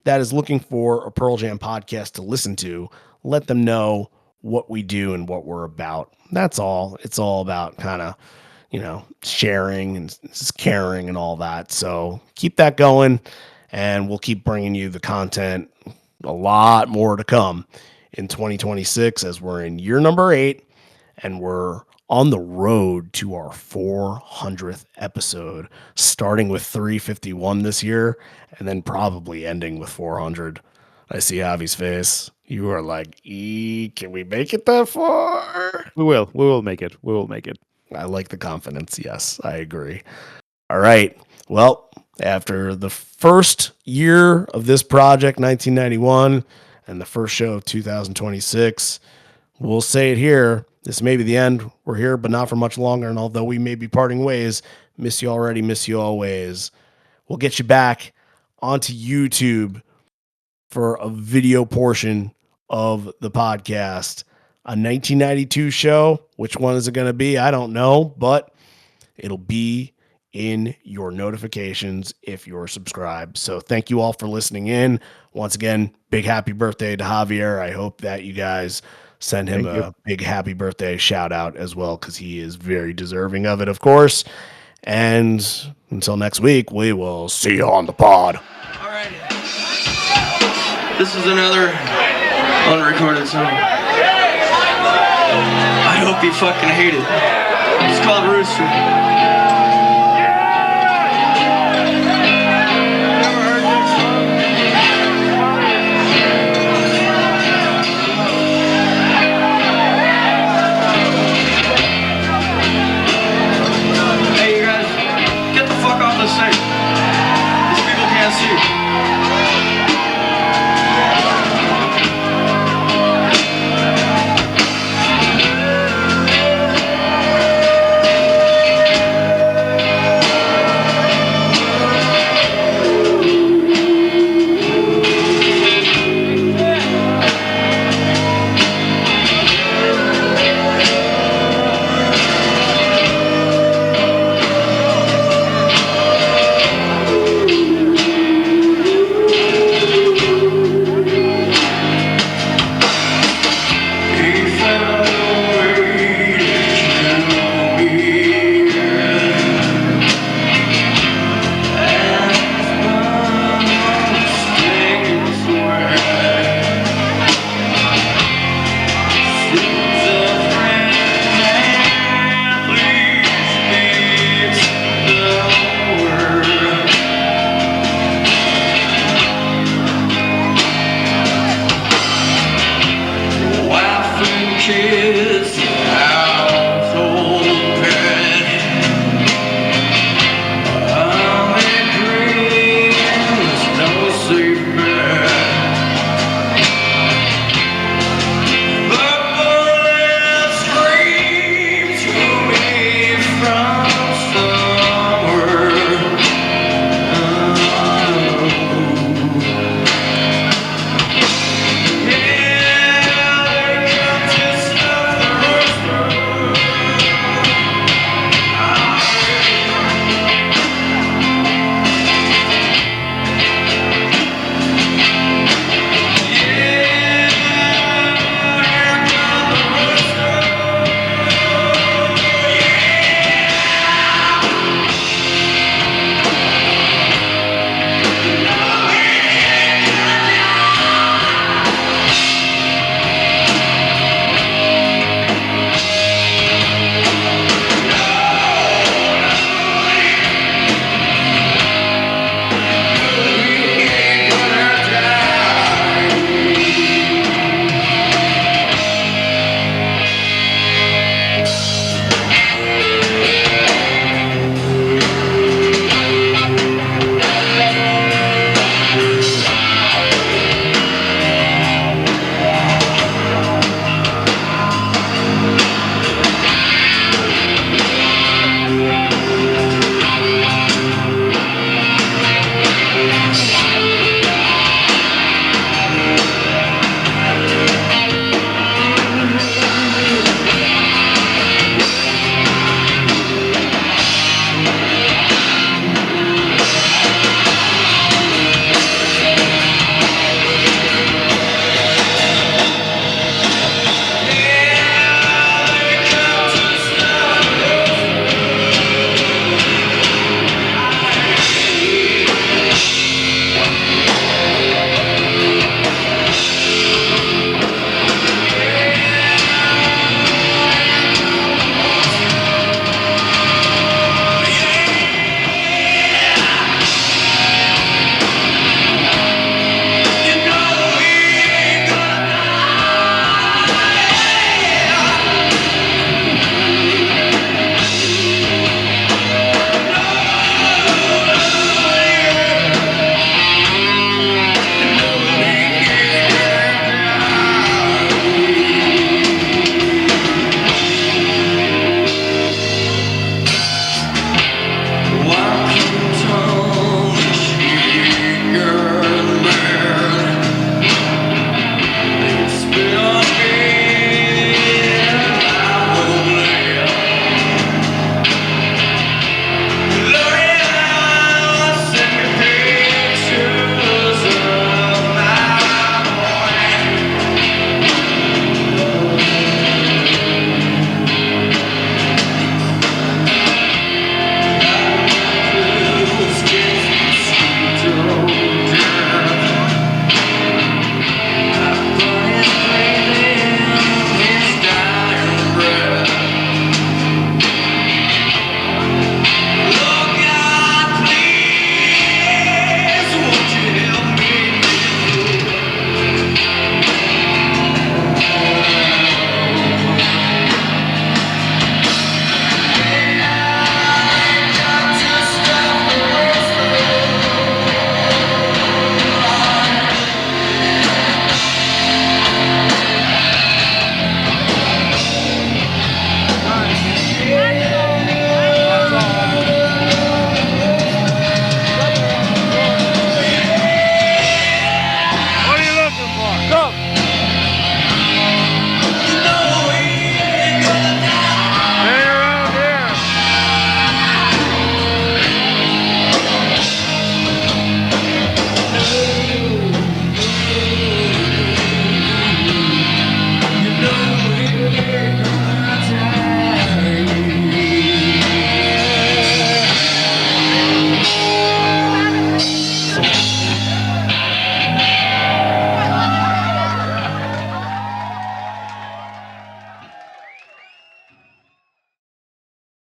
Speaker 1: that is looking for a Pearl Jam podcast to listen to. Let them know what we do and what we're about. That's all. It's all about kind of, sharing and caring and all that. So keep that going, and we'll keep bringing you the content. A lot more to come in 2026, as we're in year number 8, and we're on the road to our 400th episode, starting with 351 this year, and then probably ending with 400. I see Javi's face. You are like, can we make it that far?
Speaker 4: We will. We will make it. We will make it.
Speaker 1: I like the confidence. Yes, I agree. All right. Well, after the first year of this project, 1991, and the first show of 2026, we'll say it here. This may be the end. We're here, but not for much longer. And although we may be parting ways, miss you already, miss you always. We'll get you back onto YouTube for a video portion of the podcast. A 1992 show. Which one is it going to be? I don't know, but it'll be in your notifications if you're subscribed. So thank you all for listening in. Once again, big happy birthday to Javier. I hope that you guys send him a big happy birthday shout out as well, because he is very deserving of it, of course. And until next week, we will see you on the pod.
Speaker 7: All right. This is another unrecorded song. I hope you fucking hate it. It's called Rooster.